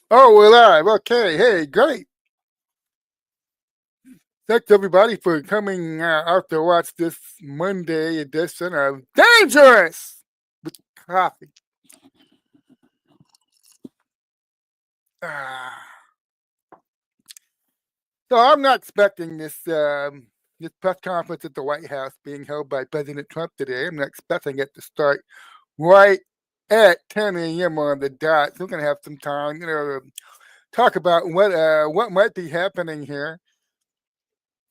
Oh, we're live. Okay. Hey, great. Thanks everybody for coming out to watch this Monday edition of Dangerous with Coffee. Ah. So I'm not expecting this press conference at the White House being held by President Trump today. I'm not expecting it to start right at 10 a.m. on the dot. So we're gonna have some time, to talk about what might be happening here.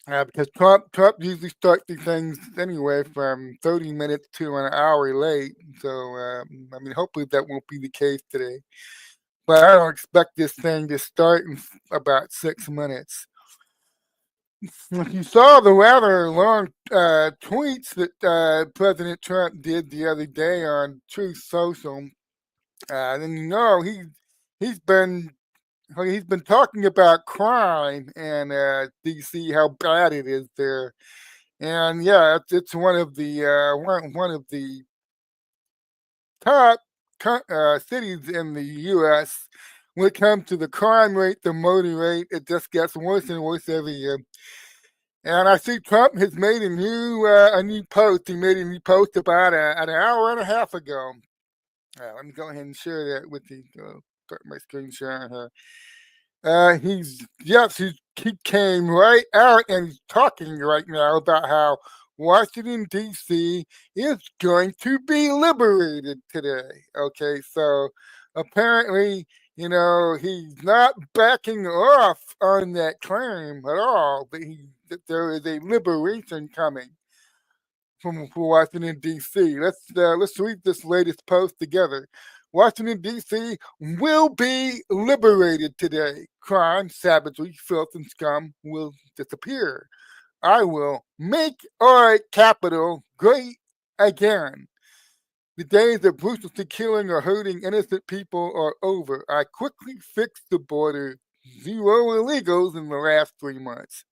Because Trump usually starts these things anyway from 30 minutes to an hour late. So, I mean, hopefully that won't be the case today. But I don't expect this thing to start in about 6 minutes. If you saw the rather long tweets that President Trump did the other day on Truth Social, then you know he's been talking about crime in D.C. how bad it is there. And yeah, it's one of the one of the top cities in the U.S. When it comes to the crime rate, the murder rate, it just gets worse and worse every year. And I see Trump has made a new post. He made a new post about an hour and a half ago. Let me go ahead and share that with you. Put my screen share here. He came right out and he's talking right now about how Washington D.C. is going to be liberated today. Okay, so apparently, he's not backing off on that claim at all. That there is a liberation coming from Washington D.C. Let's read this latest post together. Washington D.C. will be liberated today. Crime, savagery, filth, and scum will disappear. I will make our capital great again. The days of ruthlessly killing or hurting innocent people are over. I quickly fixed the border. Zero illegals in the last 3 months.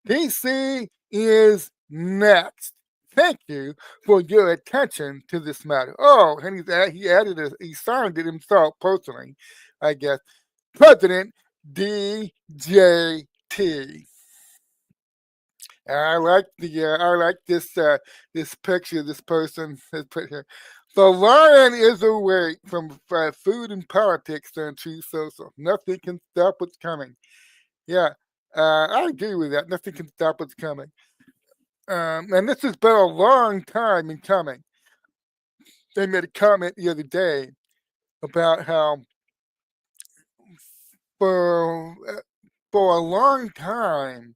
DC is next. Thank you for your attention to this matter. Oh, and he signed it himself personally, I guess. President DJT. I like this picture. This person has put here. The lion is awake from food and politics on Truth Social. Nothing can stop what's coming. Yeah, I agree with that. Nothing can stop what's coming. And this has been a long time in coming. They made a comment the other day about how for uh, for a long time,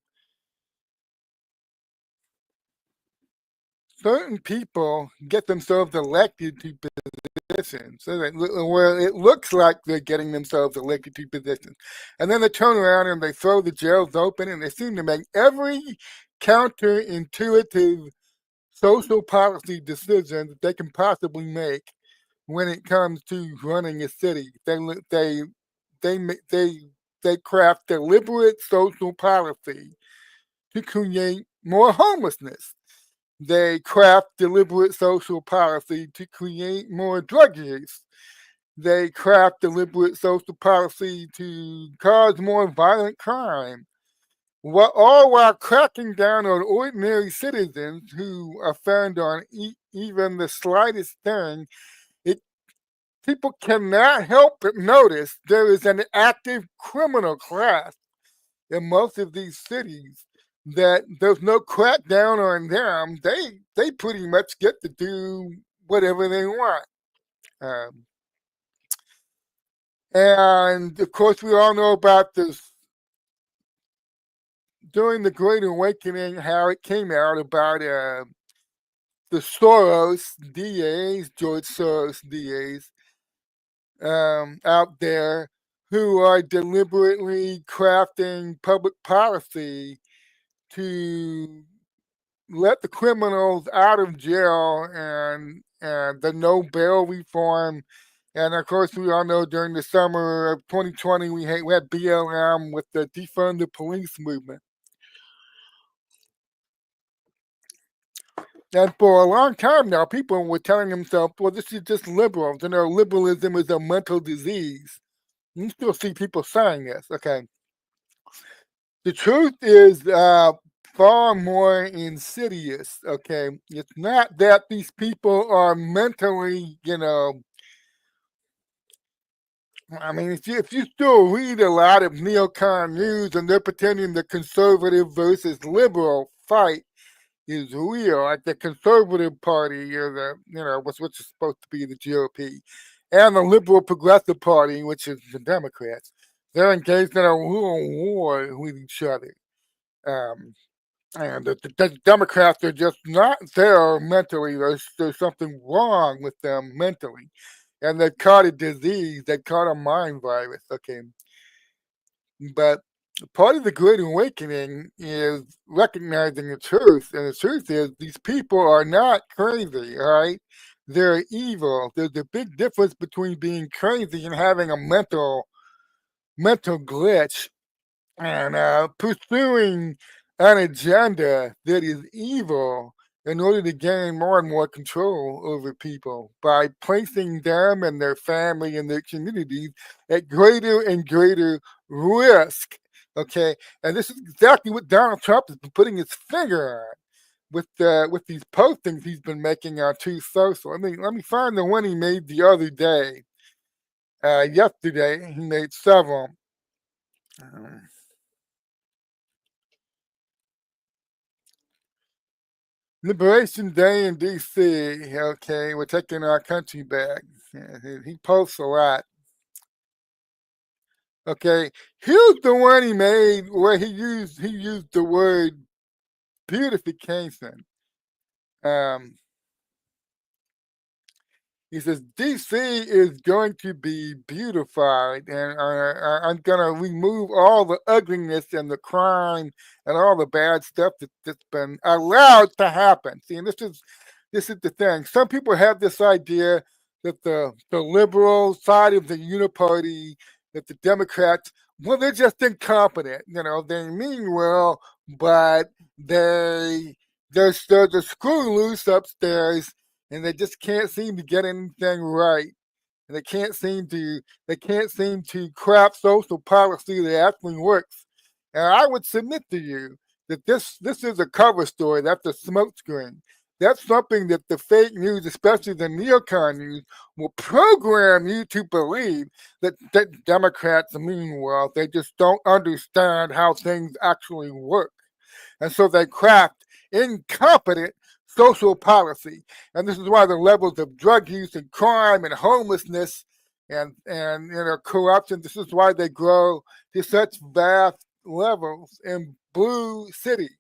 certain people get themselves elected to positions. So where it looks like they're getting themselves elected to positions. And then they turn around and they throw the jails open and they seem to make every counterintuitive social policy decision that they can possibly make when it comes to running a city. They they they craft deliberate social policy to create more homelessness. They craft deliberate social policy to create more drug use. They craft deliberate social policy to cause more violent crime. All while cracking down on ordinary citizens who offend on even the slightest thing. It People cannot help but notice there is an active criminal class in most of these cities that there's no crackdown on them. They pretty much get to do whatever they want. Um, and of course, we all know about this during the Great Awakening, how it came out about the Soros DAs, George Soros DAs, out there who are deliberately crafting public policy to let the criminals out of jail and the no bail reform. And of course, we all know during the summer of 2020, we had BLM with the defund the police movement. And for a long time now, people were telling themselves, well, this is just liberals. Liberalism is a mental disease. You still see people saying this. Okay, the truth is far more insidious. Okay, it's not that these people are mentally, I mean, if you still read a lot of neocon news and they're pretending the conservative versus liberal fight is real, like the conservative party or which is supposed to be the GOP, and the liberal progressive party, which is the Democrats, they're engaged in a real war with each other. Um, and the Democrats are just not there mentally. There's something wrong with them mentally, and they've caught a disease. They've caught a mind virus. Okay, but part of the Great Awakening is recognizing the truth, and the truth is these people are not crazy. All right, they're evil. There's a big difference between being crazy and having a mental glitch and pursuing an agenda that is evil in order to gain more and more control over people by placing them and their family and their communities at greater and greater risk. Okay, and this is exactly what Donald Trump has been putting his finger on with these postings he's been making on Truth Social. Let me find the one he made the other day. Yesterday, he made several. Um, Liberation Day in D.C. Okay, we're taking our country back. Yeah, he posts a lot. Okay, here's the one he made where he used the word beautification. Um, He says DC is going to be beautified, and I'm going to remove all the ugliness and the crime and all the bad stuff that's been allowed to happen. See, and this is the thing. Some people have this idea that the liberal side of the uniparty, that the Democrats, well, they're just incompetent. They mean well, but there's a screw loose upstairs and they just can't seem to get anything right. And they can't seem to craft social policy that actually works. And I would submit to you that this is a cover story. That's a smokescreen. That's something that the fake news, especially the neocon news, will program you to believe that Democrats mean well. They just don't understand how things actually work. And so they craft incompetent social policy. And this is why the levels of drug use and crime and homelessness and corruption, this is why they grow to such vast levels in blue cities.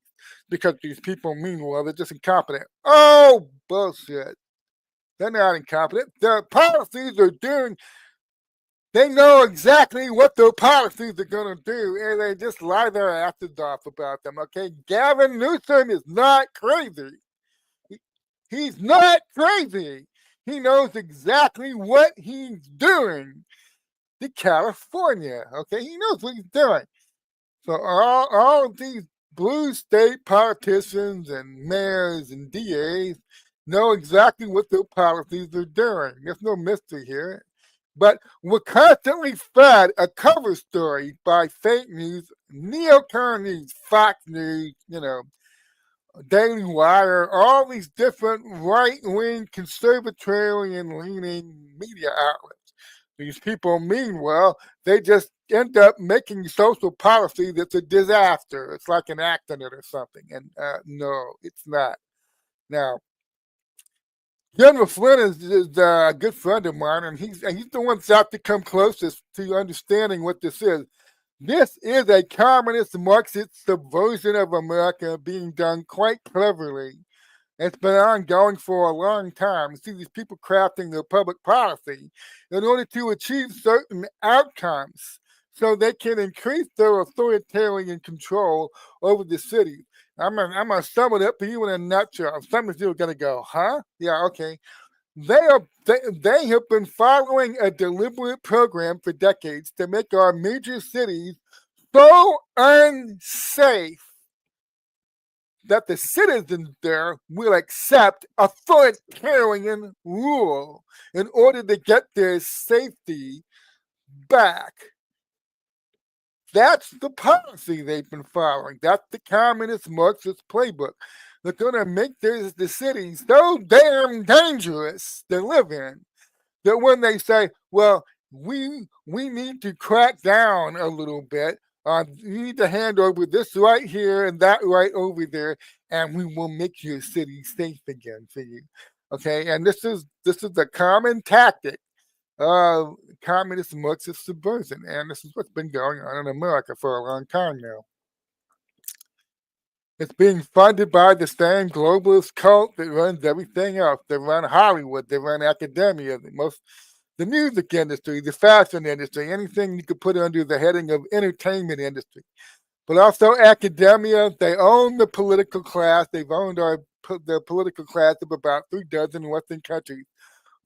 Because these people mean well, they're just incompetent. Oh, bullshit. They're not incompetent. Their policies are doing, they know exactly what their policies are going to do, and they just lie their asses off about them, okay? Gavin Newsom is not crazy. He's not crazy. He knows exactly what he's doing to California, okay? He knows what he's doing. So all of these blue state politicians and mayors and DAs know exactly what their policies are doing. There's no mystery here. But we're constantly fed a cover story by fake news, neocon news, Fox News, Daily Wire, all these different right wing, conservatorian leaning media outlets. These people mean well, they just end up making social policy that's a disaster. It's like an accident or something. And no, it's not. Now, General Flynn is a good friend of mine, and he's the one that's out to come closest to understanding what this is. This is a communist Marxist subversion of America being done quite cleverly. It's been ongoing for a long time. You see these people crafting their public policy in order to achieve certain outcomes so they can increase their authoritarian control over the city. I'm gonna sum it up for you in a nutshell. Some of you are gonna go, huh? Yeah, okay. They have been following a deliberate program for decades to make our major cities so unsafe that the citizens there will accept authoritarian rule in order to get their safety back. That's the policy they've been following. That's the communist Marxist playbook. They're going to make the cities so damn dangerous to live in that when they say, well, we need to crack down a little bit. You need to hand over this right here and that right over there, and we will make your city safe again for you. Okay, and this is a common tactic of communist Marxist subversion, and this is what's been going on in America for a long time now. It's being funded by the same globalist cult that runs everything else. They run Hollywood, they run academia, the music industry, the fashion industry, anything you could put under the heading of entertainment industry. But also academia, they own the political class. They've owned the political class of about 36 Western countries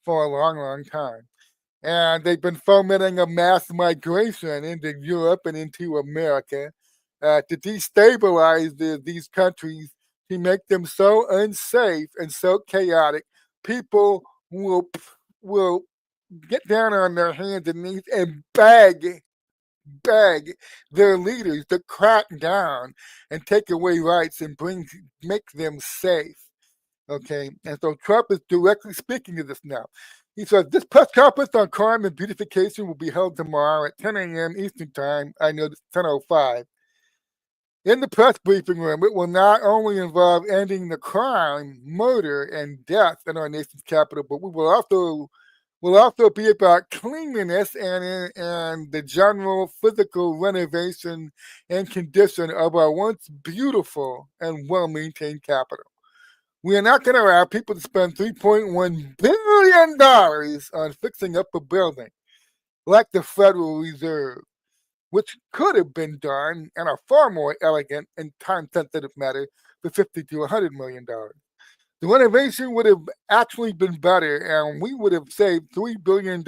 for a long, long time. And they've been fomenting a mass migration into Europe and into America to destabilize these countries, to make them so unsafe and so chaotic. People will get down on their hands and knees and beg their leaders to crack down and take away rights and make them safe. Okay, and so Trump is directly speaking to this now. He says this press conference on crime and beautification will be held tomorrow at 10 a.m. Eastern Time. I know it's 10:05. In the press briefing room, it will not only involve ending the crime, murder, and death in our nation's capital, but we will also be about cleanliness and the general physical renovation and condition of our once beautiful and well-maintained capital. We are not going to allow people to spend $3.1 billion on fixing up a building like the Federal Reserve, which could have been done in a far more elegant and time-sensitive manner for $50 to $100 million. The renovation would have actually been better, and we would have saved $3 billion,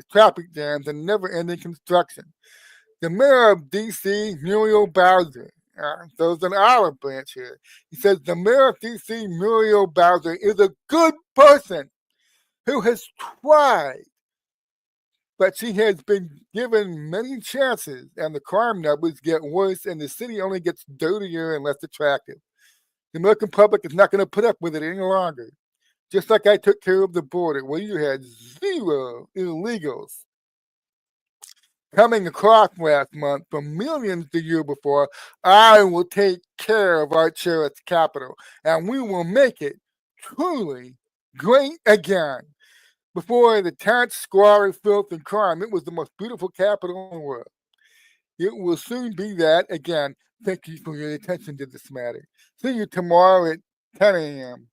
traffic jams, and never-ending construction. The mayor of D.C., Muriel Bowser, there's an olive branch here. He says the mayor of D.C., Muriel Bowser, is a good person who has tried, but she has been given many chances, and the crime numbers get worse, and the city only gets dirtier and less attractive. The American public is not going to put up with it any longer. Just like I took care of the border, where you had 0 illegals coming across last month from millions the year before, I will take care of our cherished capital, and we will make it truly great again. Before the tax, squalor, filth, and crime, it was the most beautiful capital in the world. It will soon be that again. Thank you for your attention to this matter. See you tomorrow at 10 a.m.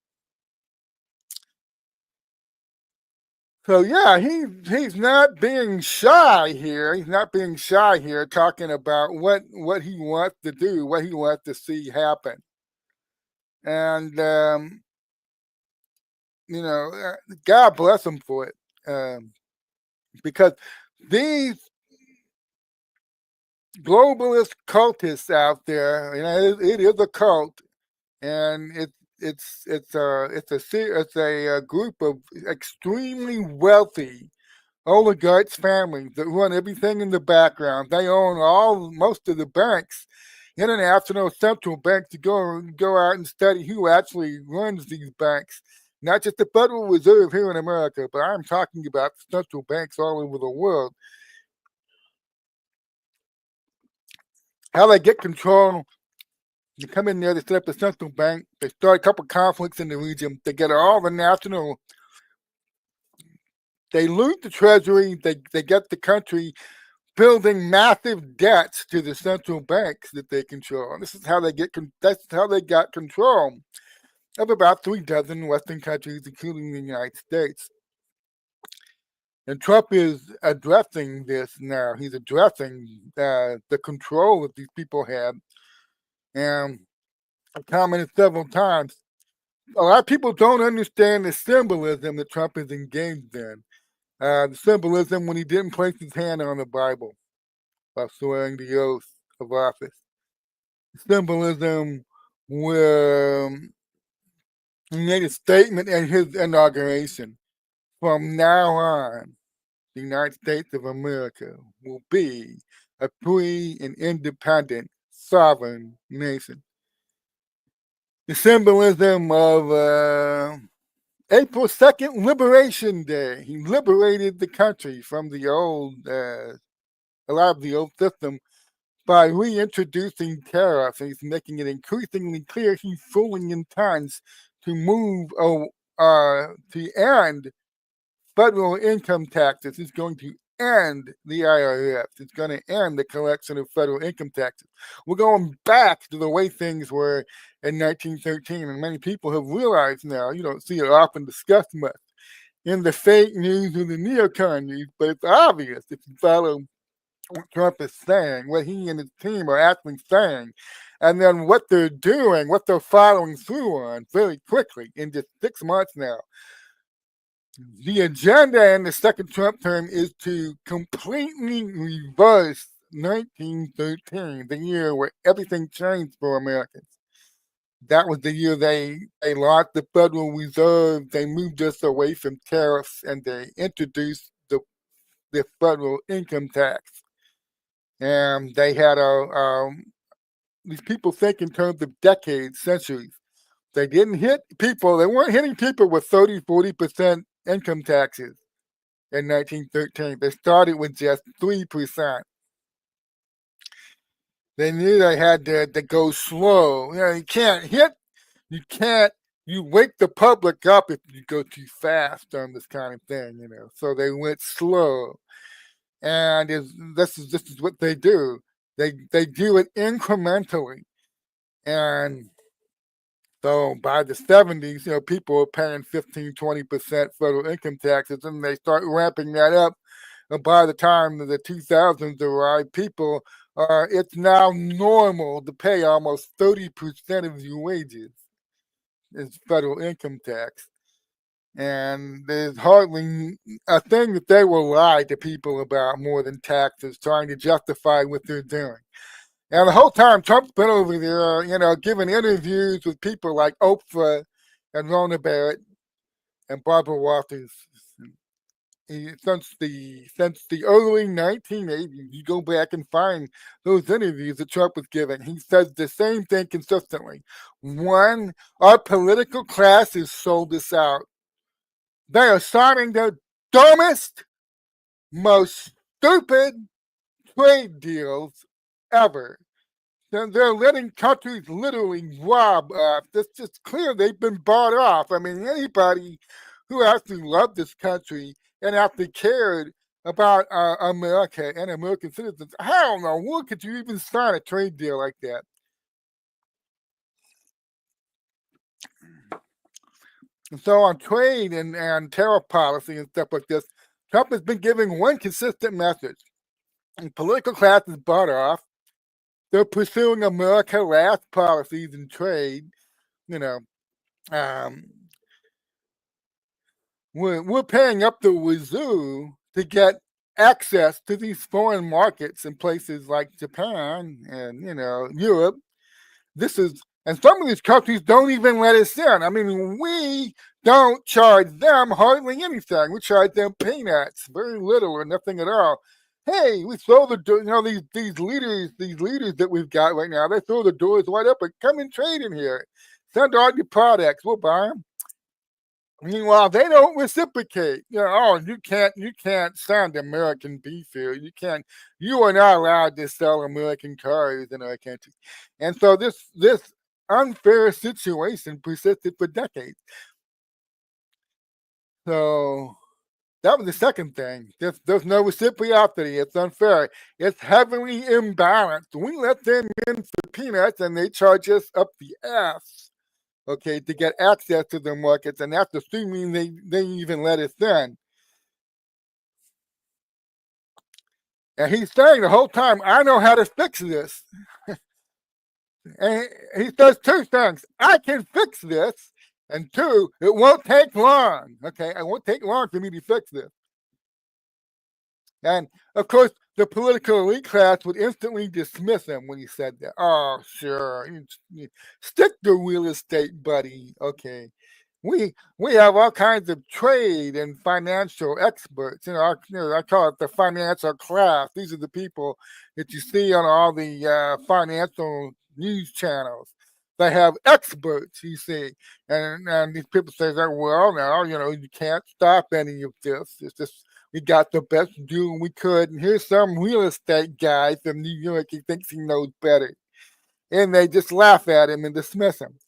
So yeah, he's not being shy here. He's not being shy here, talking about what he wants to do, what he wants to see happen, and God bless him for it, because these globalist cultists out there, it is a cult, and it's a group of extremely wealthy oligarchs families that run everything in the background. They own most of the banks, international central banks. To go out and study who actually runs these banks. Not just the Federal Reserve here in America, but I'm talking about central banks all over the world. How they get control. They come in there, they set up the central bank, they start a couple conflicts in the region, they get all the national, they loot the treasury, they get the country building massive debts to the central banks that they control. And this is how that's how they got control of about 36 Western countries, including the United States. And Trump is addressing this now. He's addressing the control that these people have. And I've commented several times, a lot of people don't understand the symbolism that Trump is engaged in. The symbolism when he didn't place his hand on the Bible while swearing the oath of office. The symbolism where he made a statement at his inauguration. From now on, the United States of America will be a free and independent sovereign nation. The symbolism of April 2nd, Liberation Day. He liberated the country from the old, a lot of the old system by reintroducing tariffs. And he's making it increasingly clear he fully intends to move to end federal income taxes. It's going to end the IRS. It's going to end the collection of federal income taxes. We're going back to the way things were in 1913, and many people have realized now, you don't see it often discussed much in the fake news or the neocon news, but it's obvious if you follow what Trump is saying, what he and his team are actually saying, and then what they're doing, what they're following through on very quickly in just 6 months now. The agenda in the second Trump term is to completely reverse 1913, the year where everything changed for Americans. That was the year they locked the Federal Reserve, they moved us away from tariffs, and they introduced the federal income tax. And they had these people think in terms of decades, centuries. They didn't hit people, they weren't hitting people with 30, 40% income taxes in 1913. They started with just 3%. They knew they had to go slow. You can't you wake the public up if you go too fast on this kind of thing, So they went slow. And this is what they do. They do it incrementally. And so by the 70s, people are paying 15, 20% federal income taxes, and they start ramping that up. And by the time the 2000s arrive, it's now normal to pay almost 30% of your wages as federal income tax. And there's hardly a thing that they will lie to people about more than taxes, trying to justify what they're doing. And the whole time Trump's been over there, giving interviews with people like Oprah and Rona Barrett and Barbara Walters. Since the early 1980s, you go back and find those interviews that Trump was giving. He says the same thing consistently. One, our political class has sold us out. They are signing the dumbest, most stupid trade deals ever. They're letting countries literally rob us. It's just clear they've been bought off. I mean, anybody who actually loved this country and actually cared about America and American citizens, I don't know, what could you even sign a trade deal like that? So on trade and tariff policy and stuff like this, Trump has been giving one consistent message. The political class is bought off. They're pursuing America last policies in trade. We're paying up the wazoo to get access to these foreign markets in places like Japan and Europe. And some of these countries don't even let us in. I mean, we don't charge them hardly anything. We charge them peanuts, very little or nothing at all. Hey, we throw these leaders that we've got right now. They throw the doors wide open. Come and trade in here. Send all your products. We'll buy them. Meanwhile, they don't reciprocate. You can't send American beef here. You are not allowed to sell American cars in our country. And so this unfair situation persisted for decades. So that was the second thing. There's no reciprocity. It's unfair. It's heavily imbalanced. We let them in for peanuts and they charge us up the ass. Okay, to get access to the markets, and that's assuming they even let us in. And he's saying the whole time, I know how to fix this. And he says two things. I can fix this, and two, it won't take long. Okay, it won't take long for me to fix this. And of course, the political elite class would instantly dismiss him when he said that. Oh, sure. You stick to real estate, buddy. Okay. we have all kinds of trade and financial experts. I call it the financial class. These are the people that you see on all the financial news channels. They have experts, you see, and these people say that, well, now you can't stop any of this. It's just we got the best deal we could, and here's some real estate guy from New York. He thinks he knows better, and they just laugh at him and dismiss him.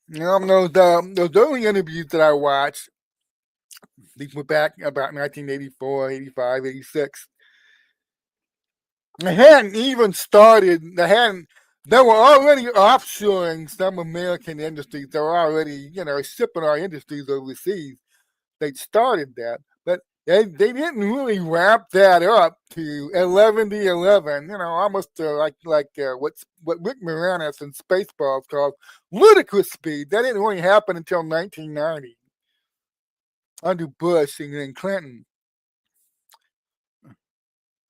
Those early interviews that I watched, these were back about 1984, 85, 86. They hadn't even started, they were already offshoring some American industries. They were already, shipping our industries overseas. They started that, but they didn't really ramp that up to 11 to 11, almost what Rick Moranis in Spaceballs called ludicrous speed. That didn't really happen until 1990 under Bush and then Clinton.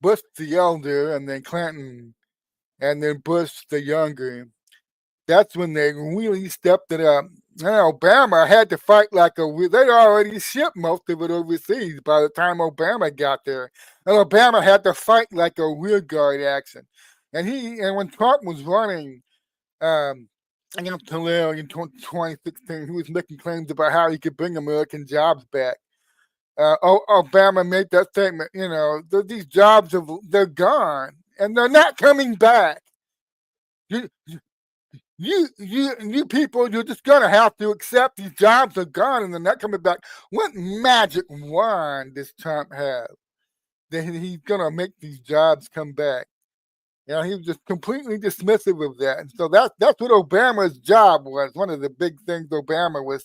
Bush the elder, and then Clinton, and then Bush the younger. That's when they really stepped it up. And Obama had to fight like they'd already shipped most of it overseas by the time Obama got there. And Obama had to fight like a rear guard action. And when Trump was running against Hillary in 2016, he was making claims about how he could bring American jobs back. Obama made that statement, these jobs they're gone and they're not coming back. You people, you're just gonna have to accept these jobs are gone and they're not coming back. What magic wand does Trump have that he's gonna make these jobs come back? He was just completely dismissive of that. And so that's what Obama's job was. One of the big things Obama was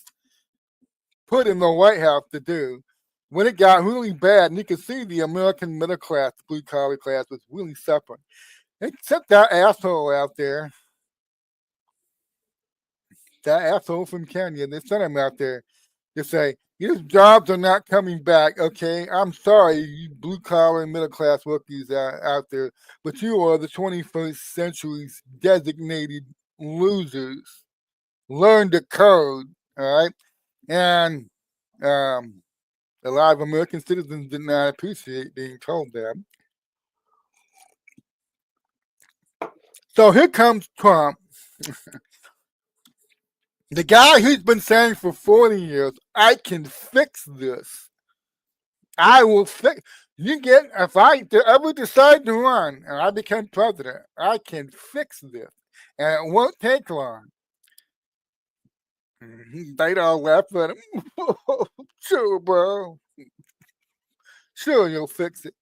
put in the White House to do. When it got really bad, and you could see the American middle class, blue collar class, was really suffering. They sent that asshole out there, that asshole from Kenya. They sent him out there to say, these jobs are not coming back, okay? I'm sorry, you blue collar and middle class workers out there, but you are the 21st century's designated losers. Learn the code, all right? And a lot of American citizens did not appreciate being told that. So here comes Trump, the guy who's been saying for 40 years, I can fix this. I will fix. If I ever decide to run and I become president, I can fix this, and it won't take long. They'd all laugh at him. Sure, bro. Sure, you'll fix it.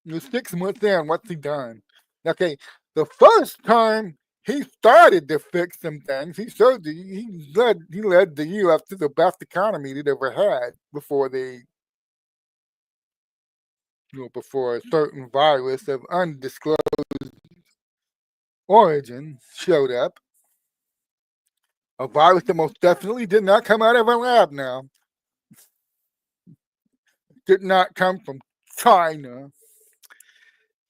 You're 6 months in. What's he done? Okay, the first time he started to fix some things, he led the U.S. to the best economy it ever had before before a certain virus of undisclosed origin showed up. A virus that most definitely did not come out of a lab now. Did not come from China.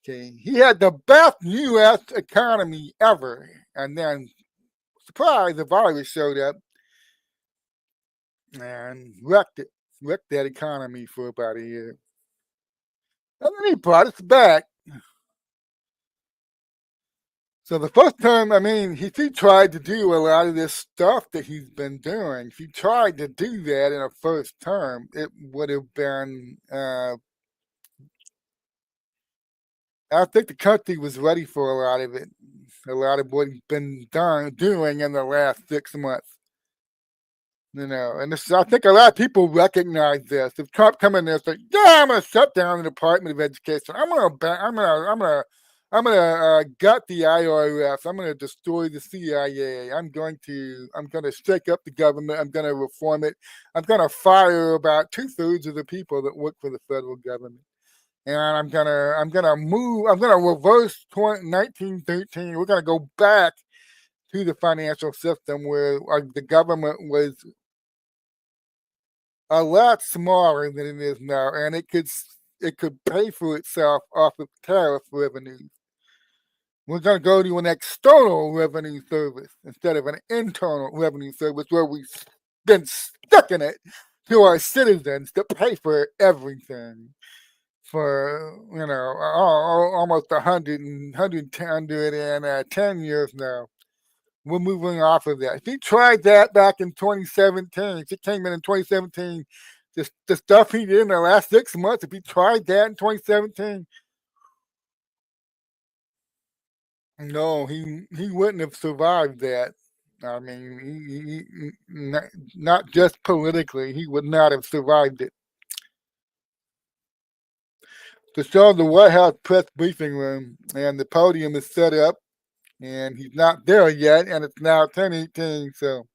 Okay, he had the best U.S. economy ever, and then, surprise, the virus showed up and wrecked that economy for about a year. And then he brought us back. So the first time, he tried to do a lot of this stuff that he's been doing. If he tried to do that in a first term, it would have been, I think the country was ready for a lot of it. A lot of what he's been doing in the last 6 months. And I think a lot of people recognize this. If Trump come in there and say, "Yeah, I'm going to shut down the Department of Education. I'm going to gut the IRS. I'm going to destroy the CIA. I'm going to shake up the government. I'm going to reform it. I'm going to fire about 2/3 of the people that work for the federal government. And I'm gonna reverse 1913. We're gonna go back to the financial system where the government was a lot smaller than it is now, and it could pay for itself off of tariff revenues. We're going to go to an external revenue service instead of an internal revenue service where we've been stuck in it to our citizens to pay for everything for, almost 110 years now. We're moving off of that. If he tried that back in 2017, if he came in 2017, the stuff he did in the last 6 months, if he tried that in 2017, no, he wouldn't have survived that. I mean, not just politically, he would not have survived it. To show the White House press briefing room, and the podium is set up, and he's not there yet, and it's now 10:18. So,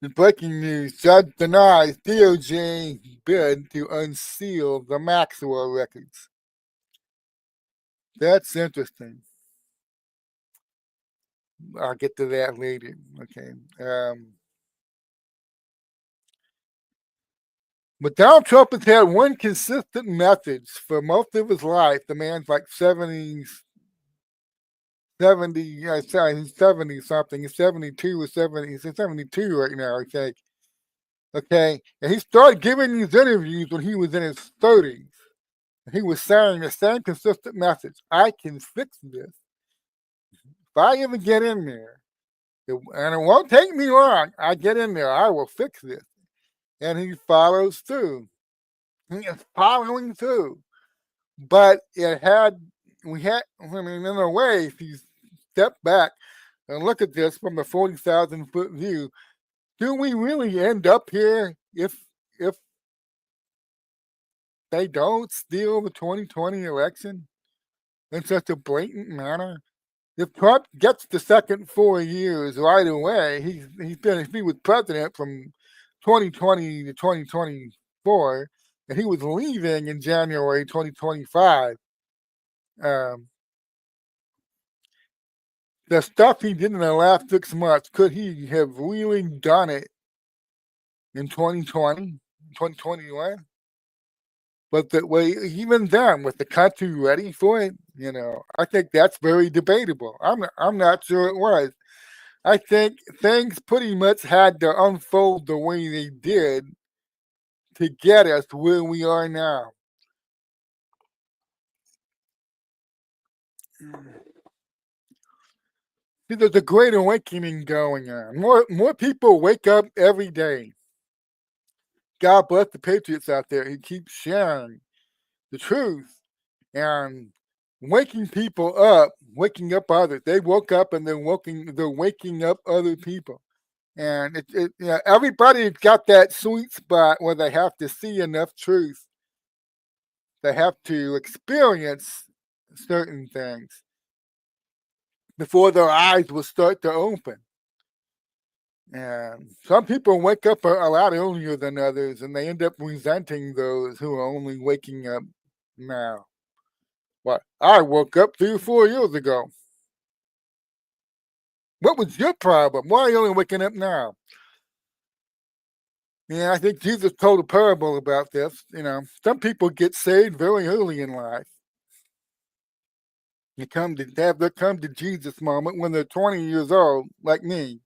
in breaking news, Judge denies DOJ bid to unseal the Maxwell records. That's interesting. I'll get to that later. Okay. But Donald Trump has had one consistent message for most of his life. The man's like 70, he's 70 something. He's 72 or 70. He's 72 right now, okay? Okay. And he started giving these interviews when he was in his 30s. He was saying the same consistent message. I can fix this. If I ever get in there, and it won't take me long, I get in there, I will fix this. And he follows through. He is following through. But in a way, if you step back and look at this from a 40,000 foot view, do we really end up here if they don't steal the 2020 election in such a blatant manner? If Trump gets the second 4 years right away, if he was president from 2020 to 2024, and he was leaving in January 2025. The stuff he did in the last 6 months, could he have really done it in 2020, 2021? But even then, was the country ready for it? I think that's very debatable. I'm not sure it was. I think things pretty much had to unfold the way they did to get us where we are now. See, there's a great awakening going on. More people wake up every day. God bless the patriots out there who keep sharing the truth and waking people up, waking up others. They woke up and they're waking up other people. And everybody's got that sweet spot where they have to see enough truth. They have to experience certain things before their eyes will start to open. And some people wake up a lot earlier than others, and they end up resenting those who are only waking up now. Well, I woke up 3 or 4 years ago. What was your problem? Why are you only waking up now? Yeah, I think Jesus told a parable about this. Some people get saved very early in life. They have their come to Jesus moment when they're 20 years old, like me.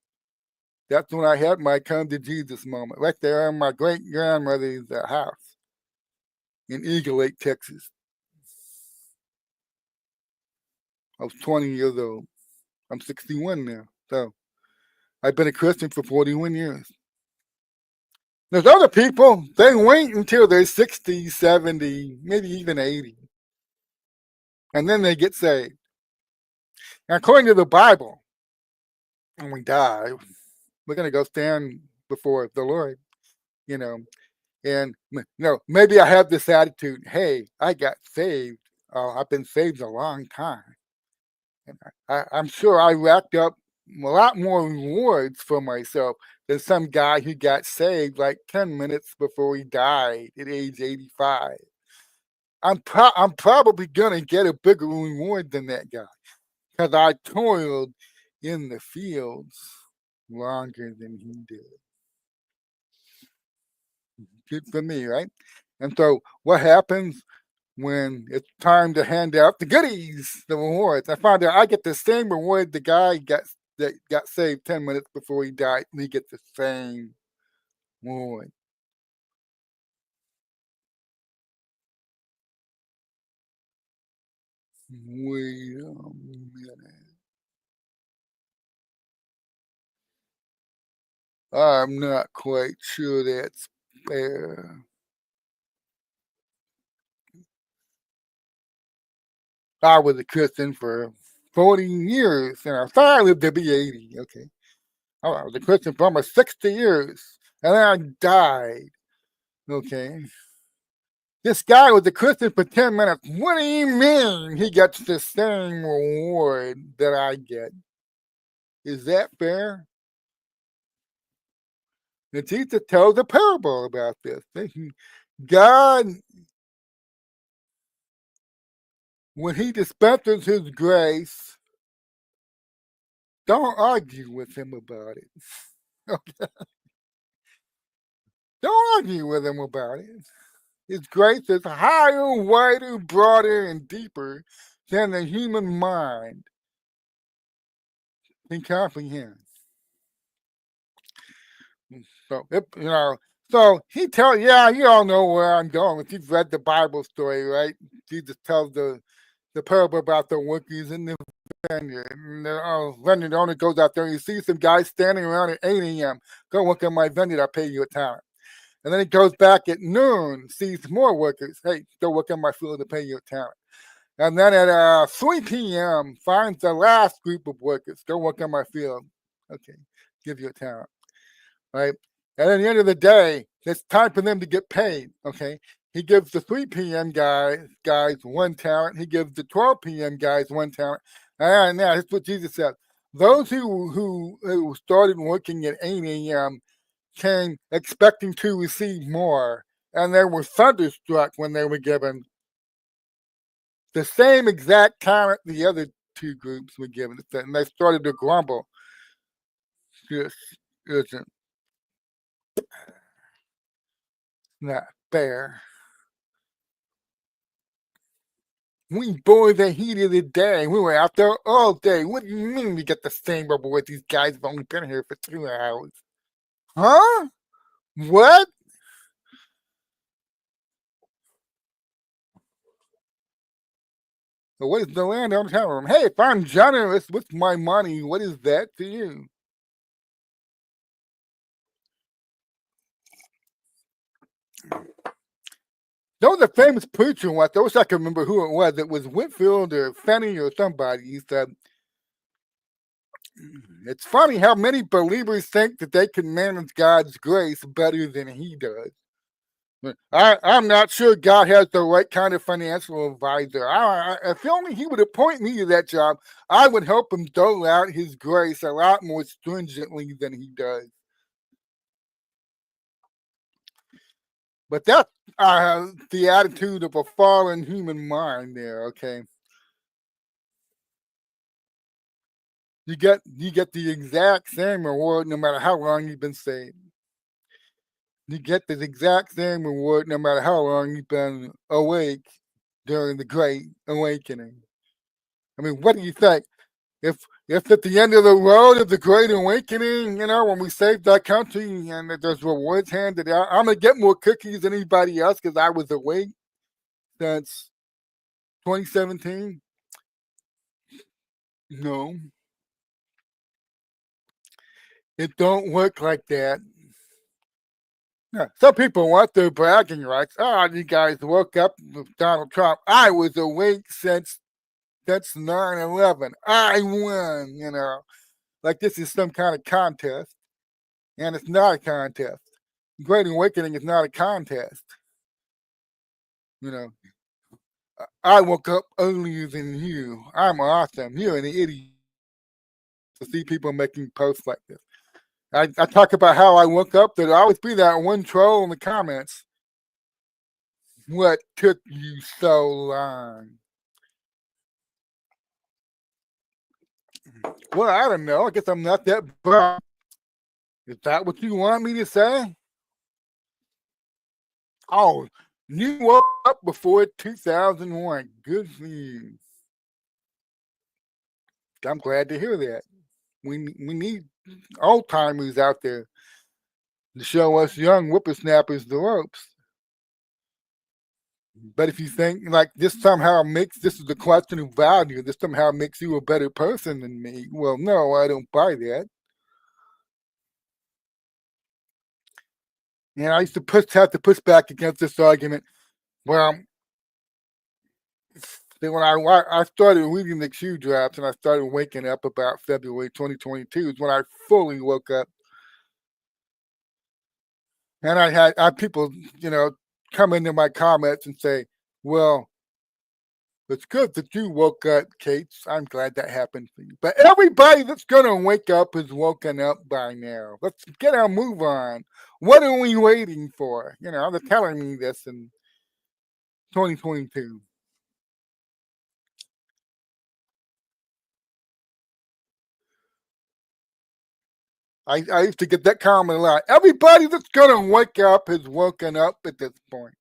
That's when I had my come to Jesus moment, right there in my great grandmother's house in Eagle Lake, Texas. I was 20 years old. I'm 61 now. So I've been a Christian for 41 years. There's other people, they wait until they're 60, 70, maybe even 80. And then they get saved. Now, according to the Bible, when we die, we're going to go stand before the Lord, And maybe I have this attitude, hey, I got saved. I've been saved a long time. And I'm sure I racked up a lot more rewards for myself than some guy who got saved like 10 minutes before he died at age 85. I'm probably going to get a bigger reward than that guy because I toiled in the fields longer than he did. Good for me, right? And so what happens when it's time to hand out the goodies, the rewards. I found out I get the same reward the guy that got saved 10 minutes before he died. We get the same reward. Wait a minute. I'm not quite sure that's fair. I was a Christian for 40 years, and I thought I lived to be 80. Okay. I was a Christian for almost 60 years, and then I died. Okay. This guy was a Christian for 10 minutes. What do you mean he gets the same reward that I get? Is that fair? And Jesus tells a parable about this. God, when he dispenses his grace, don't argue with him about it. Don't argue with him about it. His grace is higher, wider, broader, and deeper than the human mind can comprehend. So, so he tells, you all know where I'm going. If you've read the Bible story, right? Jesus tells the parable about the workers in the vineyard. And the vineyard owner goes out there and you see some guys standing around at 8 a.m. Go work in my vineyard, I'll pay you a talent. And then he goes back at noon, sees more workers. Hey, go work on my field to pay you a talent. And then at 3 p.m., finds the last group of workers. Go work on my field. Okay, give you a talent. Right? And at the end of the day, it's time for them to get paid. Okay. He gives the 3 p.m. guys 1 talent. He gives the 12 p.m. guys 1 talent. And now that's what Jesus said. Those who started working at 8 a.m. came expecting to receive more, and they were thunderstruck when they were given the same exact talent the other two groups were given, and they started to grumble. This isn't not fair. We bore the heat of the day. We were out there all day. What do you mean we get the same reward? These guys have only been here for 2 hours. Huh? What? So what is the land I'm telling them? Hey, if I'm generous with my money, what is that to you? There was a famous preacher once. I wish I could remember who it was. It was Whitfield or Fanny or somebody. He said, it's funny how many believers think that they can manage God's grace better than he does. I'm not sure God has the right kind of financial advisor. If only he would appoint me to that job, I would help him dole out his grace a lot more stringently than he does. But that's the attitude of a fallen human mind there, okay? You get the exact same reward no matter how long you've been saved. You get the exact same reward no matter how long you've been awake during the Great Awakening. I mean, what do you think? If at the end of the road of the Great Awakening, when we saved our country and there's rewards handed out, I'm gonna get more cookies than anybody else because I was awake since 2017. No, it don't work like that. Yeah, some people want their bragging rights. Oh, you guys woke up with Donald Trump. I was awake since 9/11. I won, like this is some kind of contest. And it's not a contest. Great Awakening is not a contest. I woke up earlier than you. I'm awesome. You're an idiot. To see people making posts like this. I talk about how I woke up. There'll always be that one troll in the comments. What took you so long? Well, I don't know. I guess I'm not that bright. Is that what you want me to say? Oh, You woke up before 2001. Good for you. I'm glad to hear that. We need old timers out there to show us young whippersnappers the ropes. But if you think like this is the question of value, this somehow makes you a better person than me. Well, no, I don't buy that. And I used to have to push back against this argument. Well, then when I started reading the Q drops and I started waking up about February 2022 is when I fully woke up. And I had people, come into my comments and say, well, it's good that you woke up, Kate. I'm glad that happened for you. But everybody that's going to wake up is woken up by now. Let's get our move on. What are we waiting for? They're telling me this in 2022. I used to get that comment a lot. Everybody that's going to wake up has woken up at this point.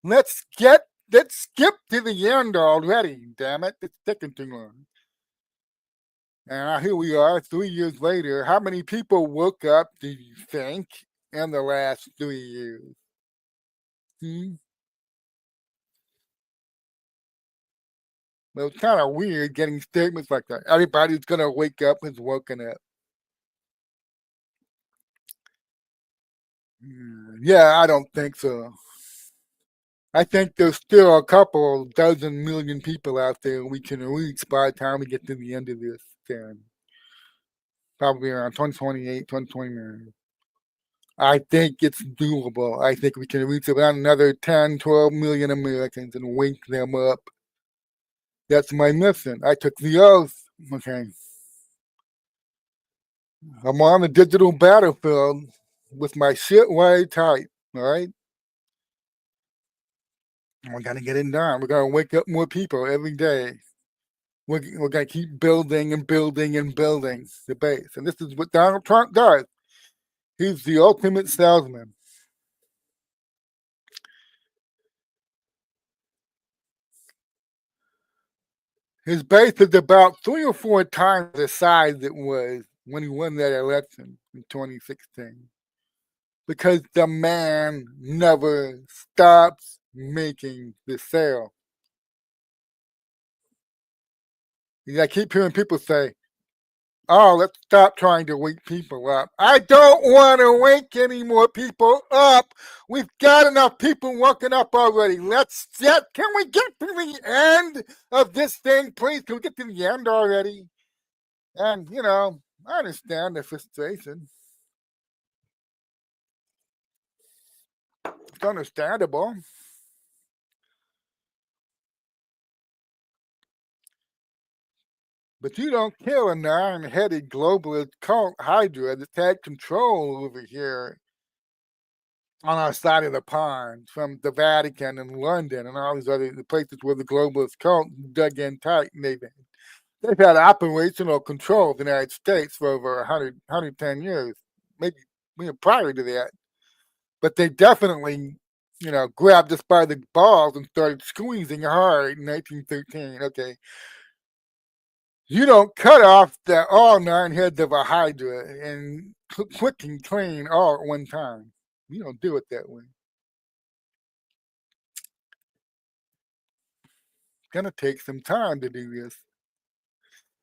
Let's skip to the end already. Damn it, it's taking too long. And here we are, 3 years later. How many people woke up? Do you think in the last 3 years? Hmm? Well, it's kind of weird getting statements like that. Everybody's gonna wake up has woken up. Yeah, I don't think so. I think there's still a couple dozen million people out there we can reach by the time we get to the end of this term. Probably around 2028, 2029. I think it's doable. I think we can reach about another 10, 12 million Americans and wake them up. That's my mission. I took the oath. Okay. I'm on the digital battlefield with my shit way tight. All right. We're going to get it done. We're going to wake up more people every day. We're going to keep building and building and building the base. And this is what Donald Trump does. He's the ultimate salesman. His base is about 3 or 4 times the size it was when he won that election in 2016. Because the man never stops making the sale. I keep hearing people say, oh, let's stop trying to wake people up. I don't want to wake any more people up. We've got enough people waking up already. Can we get to the end of this thing, please? Can we get to the end already? And, I understand the frustration. It's understandable. But you don't kill a 9-headed globalist cult hydra that's had control over here on our side of the pond from the Vatican and London and all these other places where the globalist cult dug in tight. And they've had operational control of the United States for over 110 years, maybe prior to that. But they definitely, grabbed us by the balls and started squeezing hard in 1913. Okay. You don't cut off all 9 heads of a hydra and quick and clean all at one time. You don't do it that way. It's gonna take some time to do this.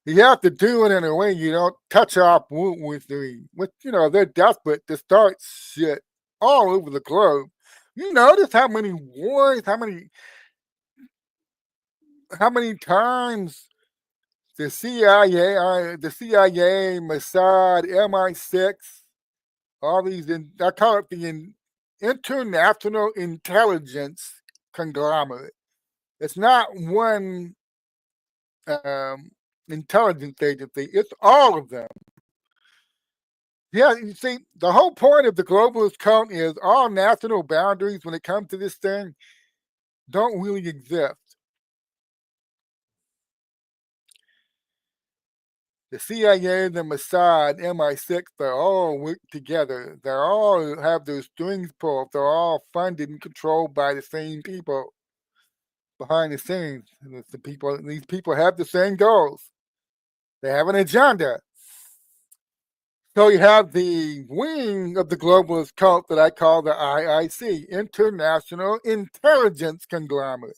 You have to do it in a way you don't touch off they're desperate to start shit all over the globe. You notice how many wars, how many times the CIA, Mossad, MI6, all these, I call it the international intelligence conglomerate. It's not one intelligence agency, it's all of them. Yeah, you see, the whole point of the globalist cult is all national boundaries when it comes to this thing don't really exist. The CIA, the Mossad, MI6, they all work together. They all have their strings pulled. They're all funded and controlled by the same people behind the scenes. These people have the same goals. They have an agenda. So you have the wing of the globalist cult that I call the IIC, International Intelligence Conglomerate.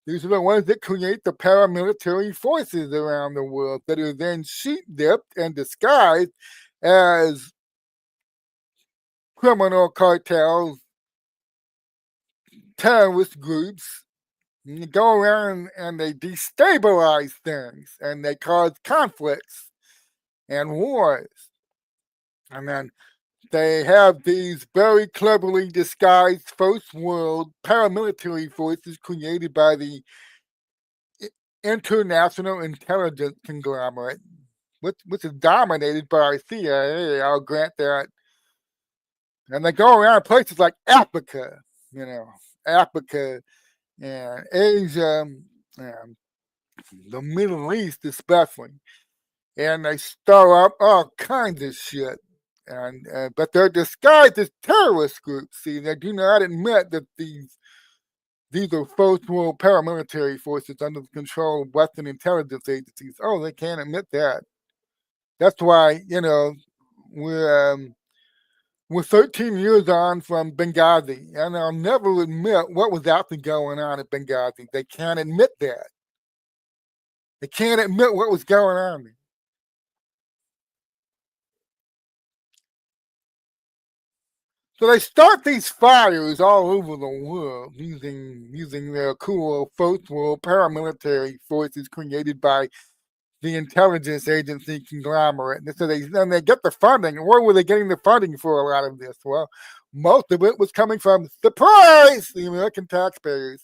These are the ones that create the paramilitary forces around the world that are then sheep dipped and disguised as criminal cartels, terrorist groups. And you go around and they destabilize things and they cause conflicts and wars. And then they have these very cleverly disguised first world paramilitary forces created by the international intelligence conglomerate, which is dominated by CIA. I'll grant that. And they go around places like Africa, Africa and Asia and the Middle East especially. And they stir up all kinds of shit. And but they're disguised as terrorist groups. See, they do not admit that these are first world paramilitary forces under the control of Western intelligence agencies. Oh, they can't admit that. That's why we're 13 years on from Benghazi, and they'll never admit what was actually going on at Benghazi. They can't admit that. They can't admit what was going on. So they start these fires all over the world using their cool first world paramilitary forces created by the intelligence agency conglomerate. And so they get the funding. Where were they getting the funding for a lot of this? Well, most of it was coming from, surprise, the American taxpayers.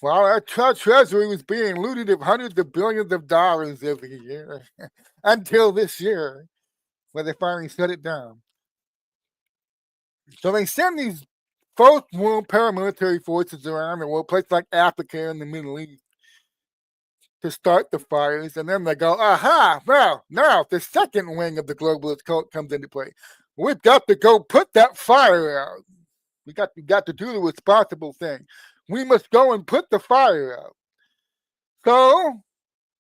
While our treasury was being looted of hundreds of billions of dollars every year until this year, where they finally shut it down. So they send these first world paramilitary forces around the world, places like Africa and the Middle East, to start the fires, and then they go, aha, well, now the second wing of the globalist cult comes into play. We've got to go put that fire out. We got to do the responsible thing. We must go and put the fire out. So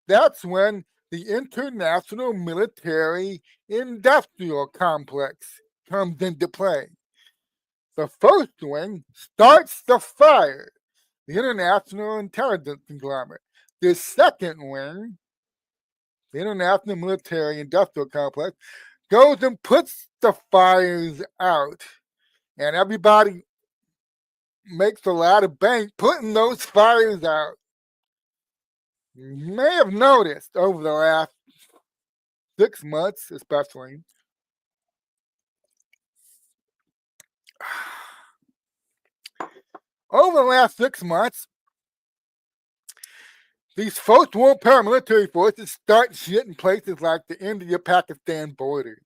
that's when the international military industrial complex comes into play. The first wing starts the fire, the international intelligence conglomerate. The second wing, the international military industrial complex, goes and puts the fires out. And everybody makes a lot of bank putting those fires out. You may have noticed over the last 6 months, especially, over the last 6 months, these first world paramilitary forces start shit in places like the India-Pakistan border,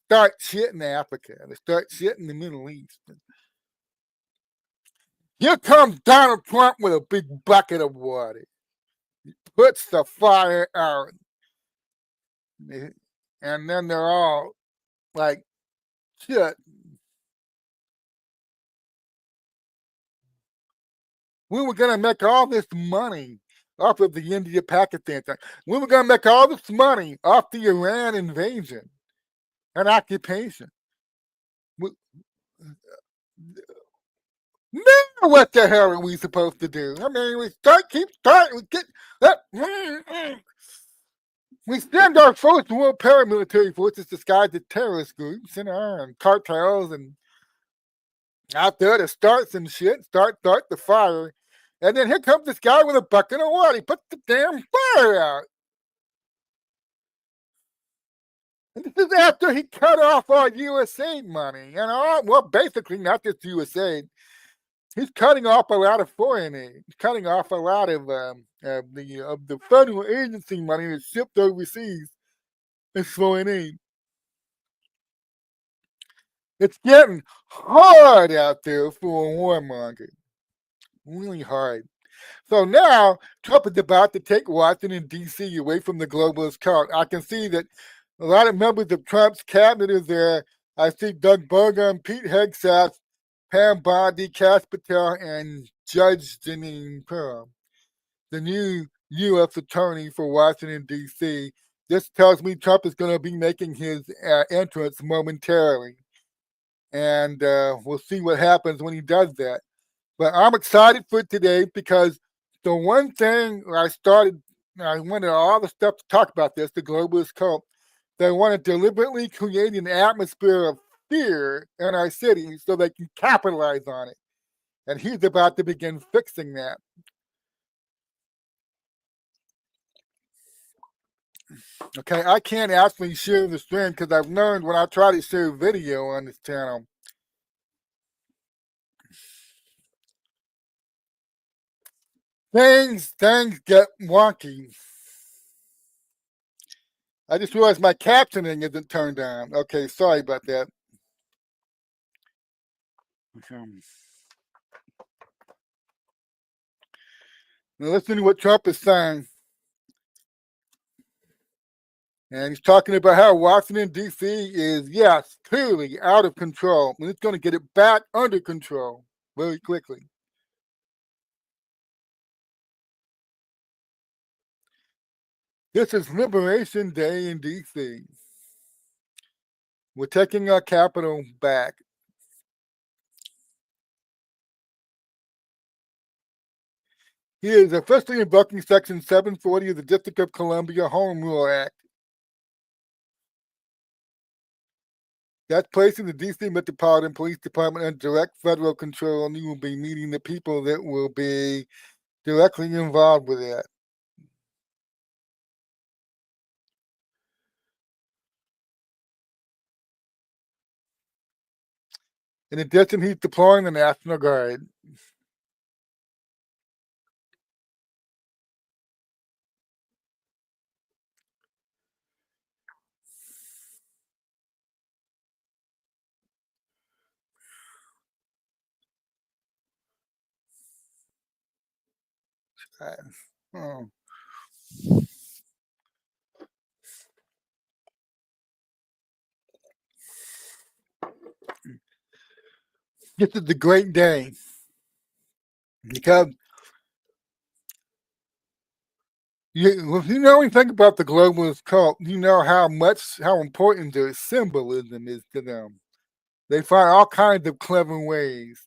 start shit in Africa, they start shit in the Middle East. Here comes Donald Trump with a big bucket of water. He puts the fire out. And then they're all like, shit. We were going to make all this money off of the India-Pakistan thing. We were going to make all this money off the Iran invasion and occupation. Now what the hell are we supposed to do? I mean, we get that. We send our first world paramilitary forces disguised as terrorist groups, and cartels and out there to start some shit, start the fire. And then here comes this guy with a bucket of water. He puts the damn fire out. And this is after he cut off our USAID money. Well, basically not just USAID. He's cutting off a lot of foreign aid. He's cutting off a lot of the federal agency money that's shipped overseas as foreign aid. It's getting hard out there for a warmonger. Really hard. So now Trump is about to take Washington, D.C. away from the globalist cult. I can see that a lot of members of Trump's cabinet is there. I see Doug Burgum, Pete Hegseth, Pam Bondi, Cass Patel, and Judge Janine Pearl, the new U.S. Attorney for Washington, D.C. This tells me Trump is going to be making his entrance momentarily. And we'll see what happens when he does that. But I'm excited for today because the one thing I wanted all the stuff to talk about this, the globalist cult. They want to deliberately create an atmosphere of fear in our city so they can capitalize on it. And he's about to begin fixing that. Okay, I can't actually share the stream because I've learned when I try to share video on this channel, things get wonky. I just realized my captioning isn't turned on. Okay, sorry about that. Now listen to what Trump is saying. And he's talking about how Washington, D.C. is, yes, clearly out of control. And it's going to get it back under control very quickly. This is Liberation Day in D.C. We're taking our capital back. He is officially invoking Section 740 of the District of Columbia Home Rule Act. That's placing the D.C. Metropolitan Police Department under direct federal control, and you will be meeting the people that will be directly involved with that. In addition, he's deploying the National Guard. Oh. This is a great day because if you know anything about the globalist cult, you know how important their symbolism is to them. They find all kinds of clever ways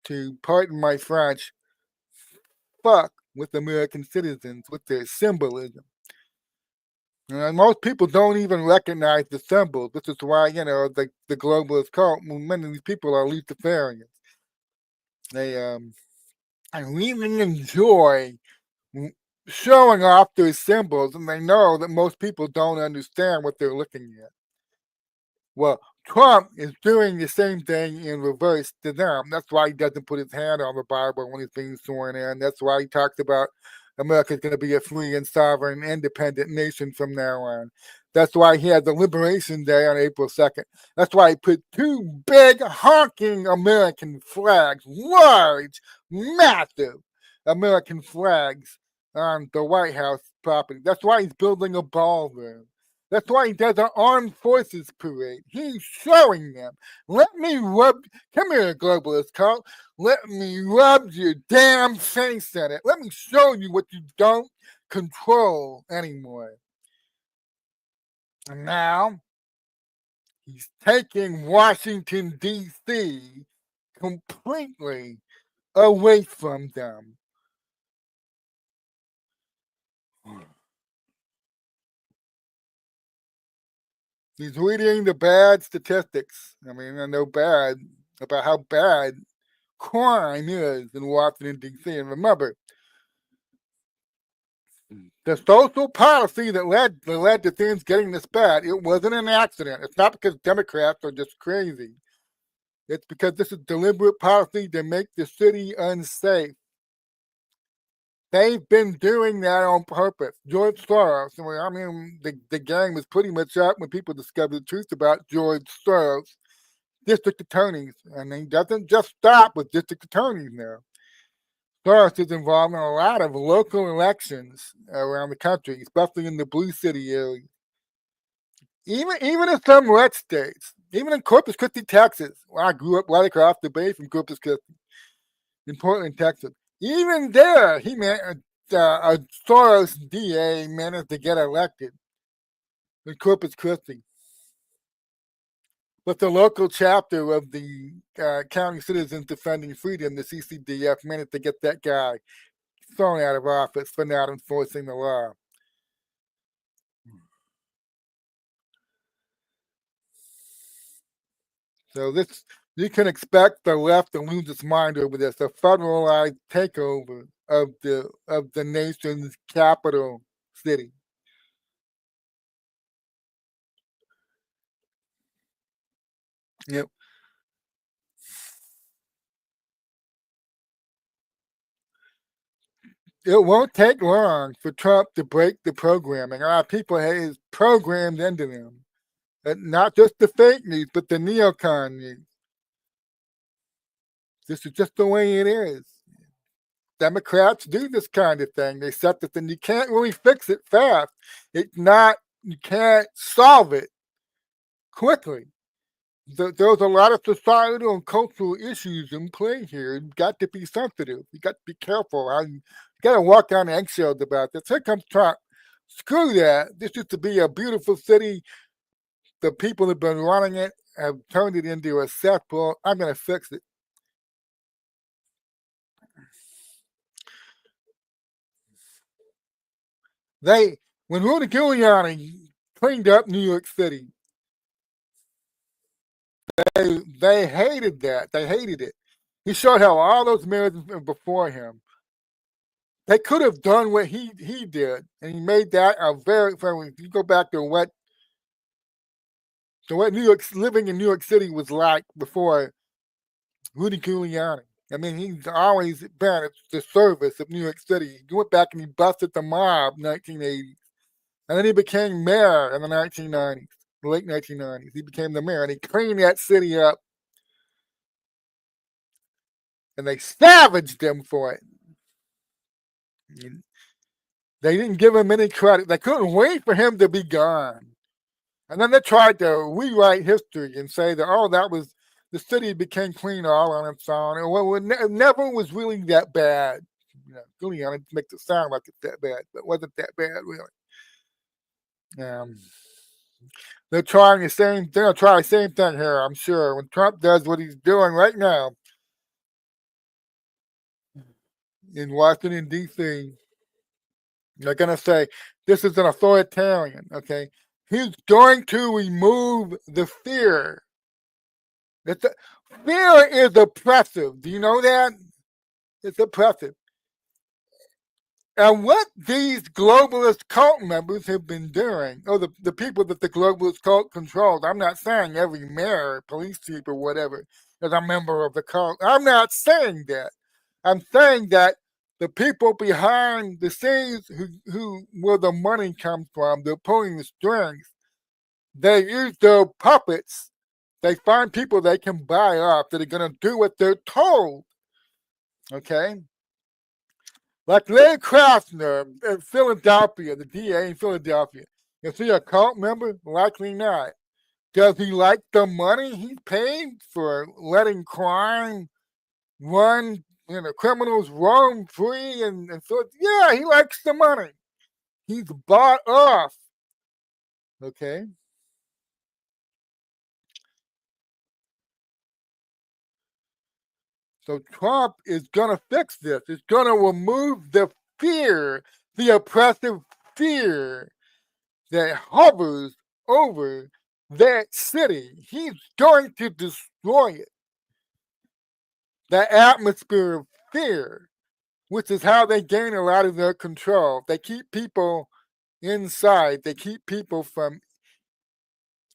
to, pardon my French, fuck with American citizens with their symbolism. And most people don't even recognize the symbols. This is why, the globalist cult, many of these people are Luciferians. They I really enjoy showing off their symbols, and they know that most people don't understand what they're looking at. Well, Trump is doing the same thing in reverse to them. That's why he doesn't put his hand on the Bible when he's being sworn in. That's why he talks about America's going to be a free and sovereign, independent nation from now on. That's why he had the Liberation Day on April 2nd. That's why he put two big honking American flags, large, massive American flags on the White House property. That's why he's building a ballroom. That's why he does an armed forces parade. He's showing them. Let me rub, come here, globalist cult. Let me rub your damn face in it. Let me show you what you don't control anymore. And now, he's taking Washington, D.C. completely away from them. He's reading the bad statistics. I mean, I know bad about how bad crime is in Washington, D.C. And remember, the social policy that led to things getting this bad, it wasn't an accident. It's not because Democrats are just crazy. It's because this is deliberate policy to make the city unsafe. They've been doing that on purpose. George Soros, I mean, the gang was pretty much up when people discovered the truth about George Soros, district attorneys. And he doesn't just stop with district attorneys now. Soros is involved in a lot of local elections around the country, especially in the blue city area. Even in some red states, even in Corpus Christi, Texas. Well, I grew up right across the bay from Corpus Christi in Portland, Texas. Even there, a Soros DA managed to get elected in Corpus Christi. But the local chapter of the County Citizens Defending Freedom, the CCDF, managed to get that guy thrown out of office for not enforcing the law. So this, you can expect the left to lose its mind over this, a federalized takeover of the nation's capital city. Yep. It won't take long for Trump to break the programming. A lot of people is programmed into them. And not just the fake news, but the neocon news. This is just the way it is. Democrats do this kind of thing. They set the thing. You can't really fix it fast. It's not, you can't solve it quickly. There's a lot of societal and cultural issues in play here. You've got to be sensitive. You got to be careful. You got to walk on eggshells about this. Here comes Trump. Screw that. This used to be a beautiful city. The people that have been running it have turned it into a cesspool. I'm going to fix it. When Rudy Giuliani cleaned up New York City, they hated that. They hated it. He showed how all those mayors before him, they could have done what he did, and he made that a very. If you go back to what living in New York City was like before Rudy Giuliani. I mean, he's always been at the service of New York City. He went back and he busted the mob in the 1980s. And then he became mayor in the 1990s, the late 1990s. He became the mayor and he cleaned that city up. And they savaged him for it. They didn't give him any credit. They couldn't wait for him to be gone. And then they tried to rewrite history and say that, oh, that was the city became clean all on its own. And it never was really that bad. Giuliani makes it sound like it's that bad, but it wasn't that bad, really. They're trying the same. They're gonna try the same thing here, I'm sure. When Trump does what he's doing right now in Washington D.C., they're gonna say this is an authoritarian. Okay, he's going to remove the fear. Fear is oppressive. Do you know that? It's oppressive. And what these globalist cult members have been doing, or the people that the globalist cult controls, I'm not saying every mayor, police chief, or whatever is a member of the cult. I'm not saying that. I'm saying that the people behind the scenes who where the money comes from, they're pulling the strings. They use their puppets. They find people they can buy off that are going to do what they're told. Okay? Like Larry Krasner in Philadelphia, the DA in Philadelphia. Is he a cult member? Likely not. Does he like the money he paid for letting crime run, criminals roam free? And so, yeah, he likes the money. He's bought off. Okay? So Trump is going to fix this. He's going to remove the fear, the oppressive fear that hovers over that city. He's going to destroy it. The atmosphere of fear, which is how they gain a lot of their control. They keep people inside. They keep people from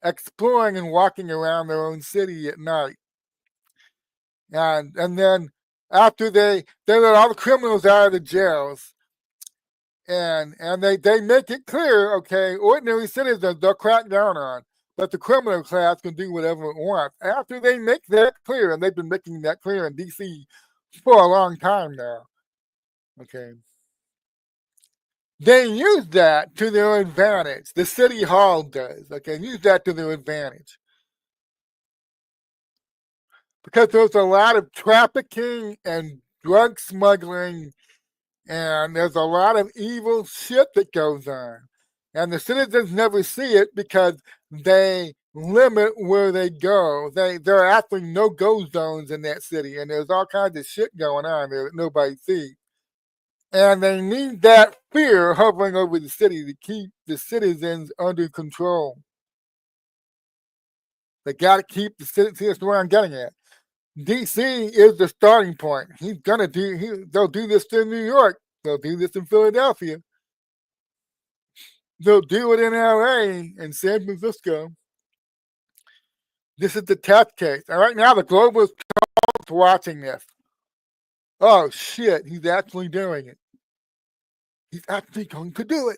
exploring and walking around their own city at night. And then after they let all the criminals out of the jails, and they make it clear, okay, ordinary citizens they'll crack down on, but the criminal class can do whatever it wants. After they make that clear, and they've been making that clear in D.C. for a long time now, Okay. They use that to their advantage. The city hall does. Okay, use that to their advantage. Because there's a lot of trafficking and drug smuggling, and there's a lot of evil shit that goes on. And the citizens never see it because they limit where they go. There are actually no-go zones in that city, and there's all kinds of shit going on there that nobody sees. And they need that fear hovering over the city to keep the citizens under control. They got to keep the citizens. That's where I'm getting at. DC is the starting point. He's gonna do. They'll do this in New York. They'll do this in Philadelphia. They'll do it in LA and San Francisco. This is the test case. And right now, the globalists are watching this. Oh shit! He's actually doing it. He's actually going to do it.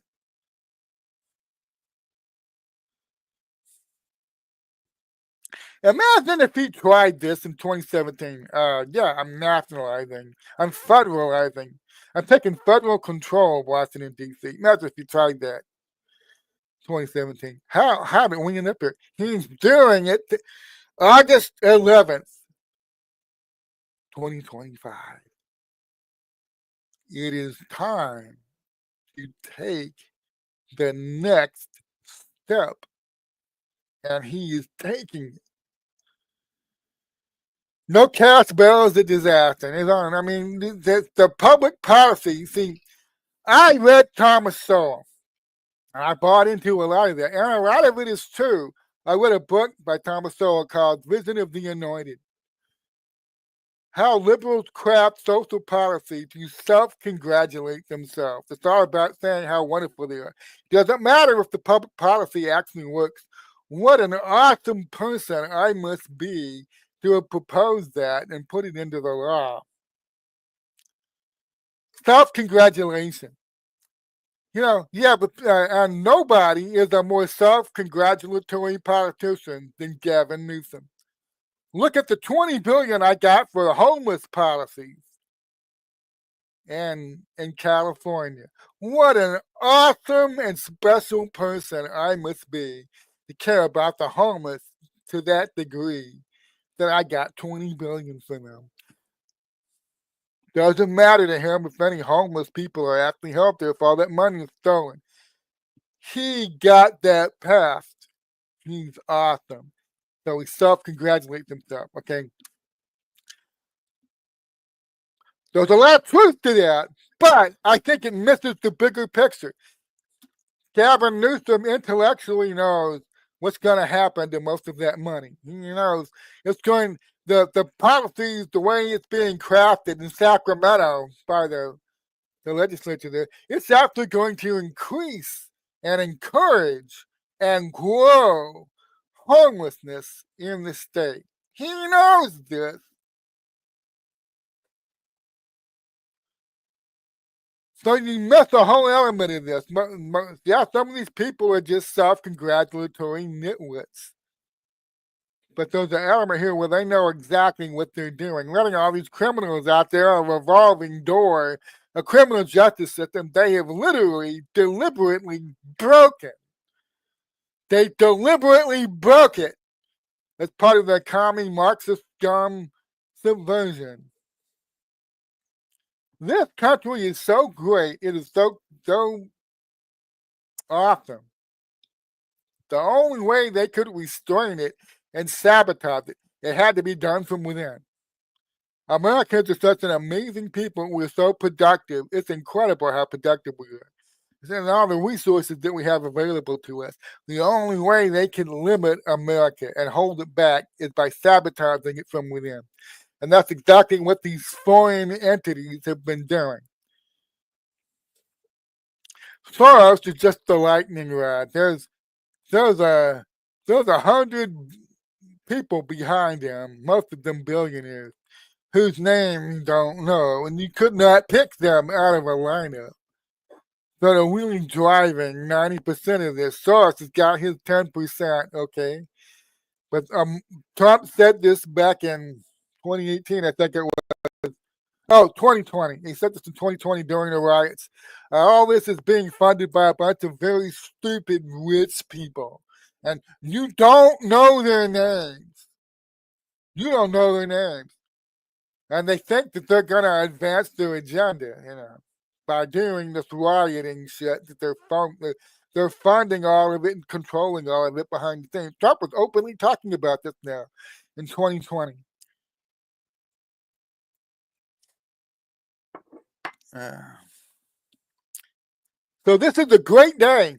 Imagine if he tried this in 2017. Yeah, I'm nationalizing. I'm federalizing. I'm taking federal control of Washington, D.C. Imagine if he tried that 2017. How did we end up here? He's doing it August 11th, 2025. It is time to take the next step. And he is taking it. No cash bail is a disaster. I mean, the public policy. See, I read Thomas Sowell. And I bought into a lot of that. And a lot of it is true. I read a book by Thomas Sowell called Vision of the Anointed. How liberals craft social policy to self-congratulate themselves. It's all about saying how wonderful they are. It doesn't matter if the public policy actually works. What an awesome person I must be to have proposed that and put it into the law. Self-congratulation. And nobody is a more self-congratulatory politician than Gavin Newsom. Look at the $20 billion I got for homeless policies in California. What an awesome and special person I must be to care about the homeless to that degree that I got $20 billion for them. Doesn't matter to him if any homeless people are actually helped there if all that money is stolen. He got that passed. He's awesome. So he self-congratulates himself, okay? There's a lot of truth to that, but I think it misses the bigger picture. Gavin Newsom intellectually knows what's going to happen to most of that money. He knows it's going, the policies, the way it's being crafted in Sacramento by the legislature there, it's actually going to increase and encourage and grow homelessness in the state. He knows this. So you miss the whole element of this. Yeah, some of these people are just self-congratulatory nitwits. But there's an element here where they know exactly what they're doing. Letting all these criminals out there a revolving door, a criminal justice system they have literally, deliberately broken. They deliberately broke it as part of their commie Marxist scum subversion. This country is so great. It is so awesome. The only way they could restrain it and sabotage it, it had to be done from within. Americans are such an amazing people. We're so productive. It's incredible how productive we are. And all the resources that we have available to us. The only way they can limit America and hold it back is by sabotaging it from within. And that's exactly what these foreign entities have been doing. Soros is just the lightning rod. There's 100 people behind him, most of them billionaires, whose name you don't know, and you could not pick them out of a lineup. So they're really driving 90% of this. Soros has got his 10%, okay? But Trump said this back in 2018, I think it was. Oh, 2020. He said this in 2020 during the riots. All this is being funded by a bunch of very stupid rich people. And you don't know their names. You don't know their names. And they think that they're going to advance their agenda, by doing this rioting shit that they're funding all of it and controlling all of it behind the scenes. Trump was openly talking about this now in 2020. So this is a great day.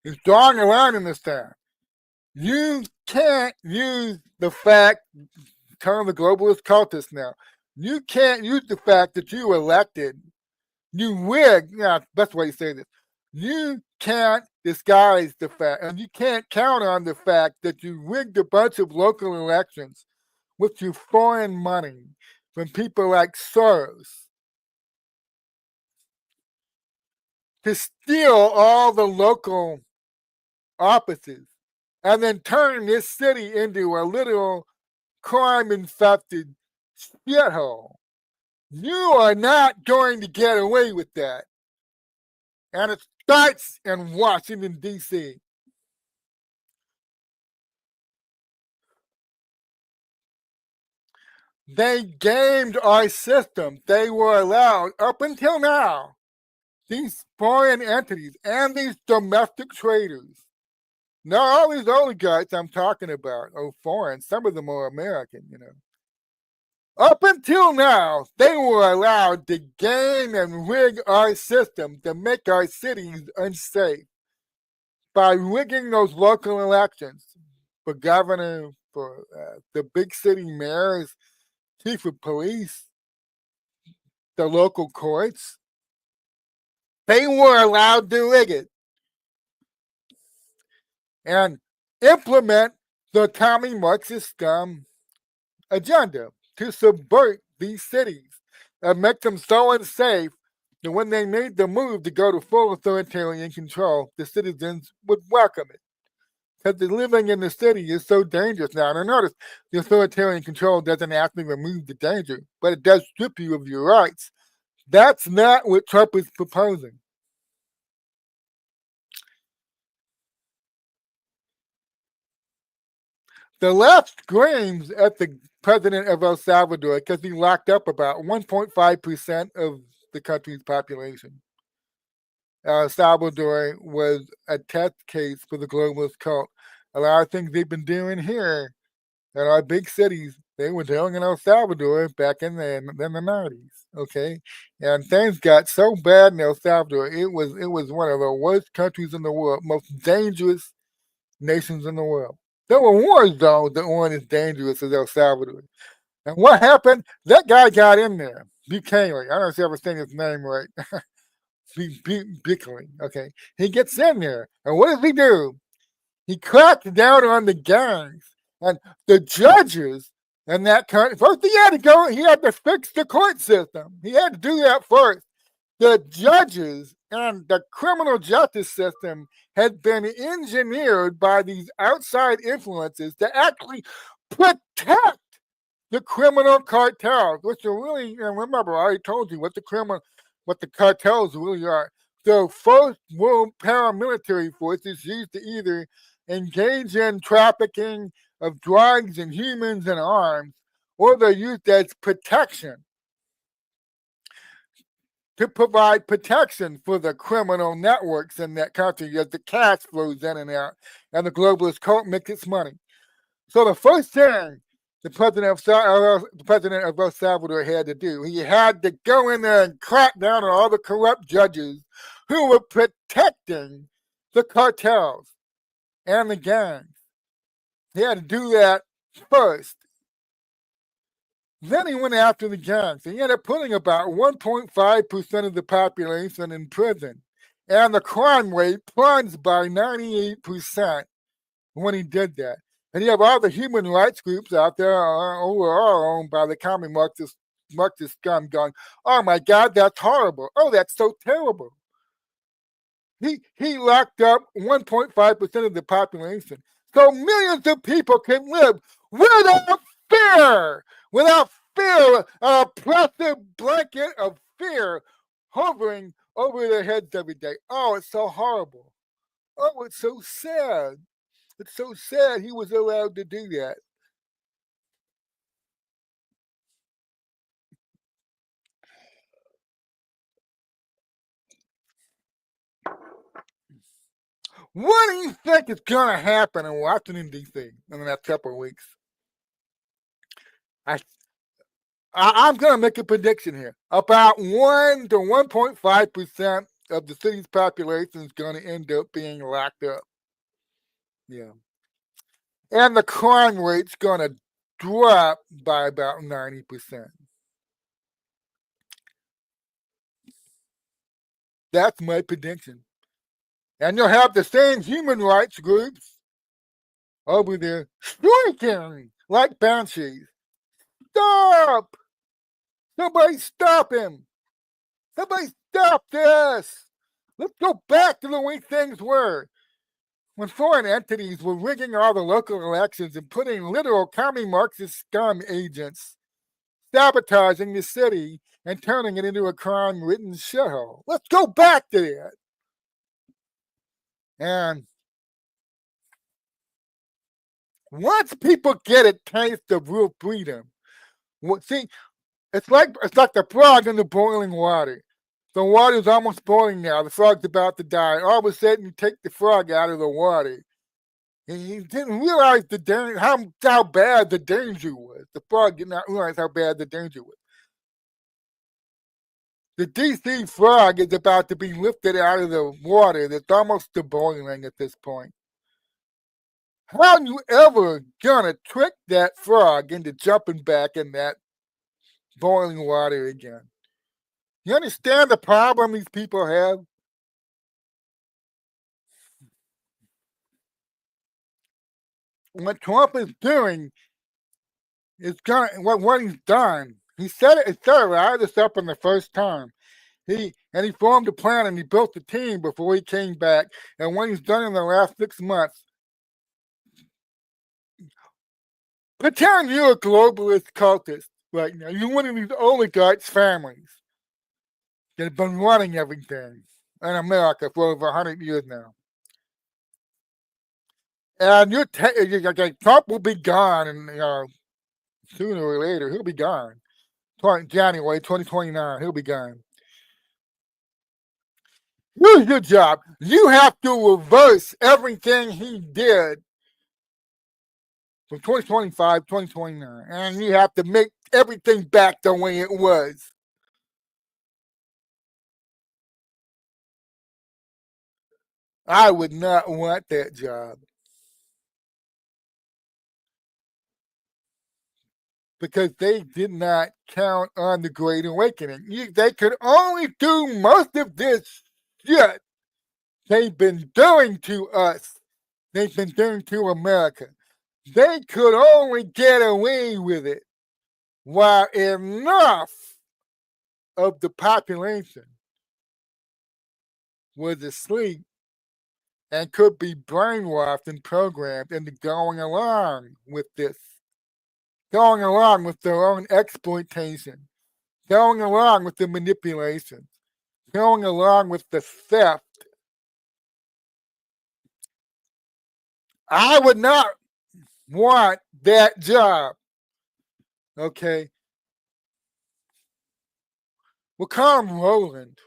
It's drawing a line in this town. You can't use the fact, turn the globalist cultist now. You can't use the fact that you elected, you rigged, best way to say this. You can't disguise the fact, and you can't count on the fact that you rigged a bunch of local elections with your foreign money from people like Soros to steal all the local offices and then turn this city into a little crime-infested shithole. You are not going to get away with that. And it starts in Washington, D.C. They gamed our system. They were allowed, up until now, these foreign entities and these domestic traders. Not all these oligarchs I'm talking about are foreign. Some of them are American, Up until now, they were allowed to game and rig our system to make our cities unsafe by rigging those local elections for governor, for the big city mayors, chief of police, the local courts. They were allowed to rig it and implement the commie Marxist scum agenda to subvert these cities and make them so unsafe that when they made the move to go to full authoritarian control, the citizens would welcome it. Because living in the city is so dangerous now. And notice, the authoritarian control doesn't actually remove the danger, but it does strip you of your rights. That's not what Trump is proposing. The left screams at the president of El Salvador because he locked up about 1.5% of the country's population. El Salvador was a test case for the globalist cult. A lot of things they've been doing here in our big cities, they were doing in El Salvador back in the 90s. Okay, and things got so bad in El Salvador. It was one of the worst countries in the world, most dangerous nations in the world. There were war zones that weren't as dangerous as El Salvador. And what happened? That guy got in there. Buchanan. I don't know if you ever saying his name right. Buchanan. Okay. He gets in there. And what does he do? He cracked down on the gangs. And the judges in that country, first he had to fix the court system. He had to do that first. The judges and the criminal justice system had been engineered by these outside influences to actually protect the criminal cartels, which are really, and remember, I already told you what the cartels really are. The first world paramilitary forces used to either engage in trafficking of drugs and humans and arms, or they're used as protection to provide protection for the criminal networks in that country as the cash flows in and out and the globalist cult makes its money. So the first thing the president of El Salvador had to do, he had to go in there and crack down on all the corrupt judges who were protecting the cartels and the gangs. He had to do that first. Then he went after the gangs. He ended up putting about 1.5% of the population in prison. And the crime rate plunged by 98% when he did that. And you have all the human rights groups out there who are all owned by the commie Marxist scum going, oh my God, that's horrible. Oh, that's so terrible. He locked up 1.5% of the population. So millions of people can live without fear feel an oppressive blanket of fear hovering over their heads every day. Oh, it's so horrible. Oh, it's so sad. It's so sad he was allowed to do that. What do you think is going to happen in Washington, D.C. in the next couple of weeks? I, I'm going to make a prediction here. About 1 to 1.5% of the city's population is going to end up being locked up. Yeah. And the crime rate's going to drop by about 90%. That's my prediction. And you'll have the same human rights groups over there striking like banshees. Stop! Somebody stop him! Somebody stop this! Let's go back to the way things were. When foreign entities were rigging all the local elections and putting literal commie Marxist scum agents sabotaging the city and turning it into a crime-ridden shithole. Let's go back to that. And once people get a taste of real freedom, see, it's like the frog in the boiling water. The water's almost boiling now. The frog's about to die. All of a sudden, you take the frog out of the water. And he didn't realize the danger, how bad the danger was. The frog did not realize how bad the danger was. The DC frog is about to be lifted out of the water that's almost to boiling at this point. How are you ever gonna trick that frog into jumping back in that boiling water again? You understand the problem these people have? What Trump is doing is what he's done. He said it. He started this up in the first time. He formed a plan and he built a team before he came back. And what he's done in the last 6 months, pretend you're a globalist cultist right now. You're one of these oligarchs' families that have been running everything in America for over 100 years now. And Trump will be gone, and sooner or later he'll be gone. January 2029, he'll be gone. Here's your job. You have to reverse everything he did from 2025, 2029, and you have to make everything back the way it was. I would not want that job because they did not count on the Great Awakening. They could only do most of this shit they've been doing to us. They've been doing to America. They could only get away with it while enough of the population was asleep and could be brainwashed and programmed into going along with this, going along with their own exploitation, going along with the manipulation, going along with the theft. I would not want that job. Okay. We'll call him Roland.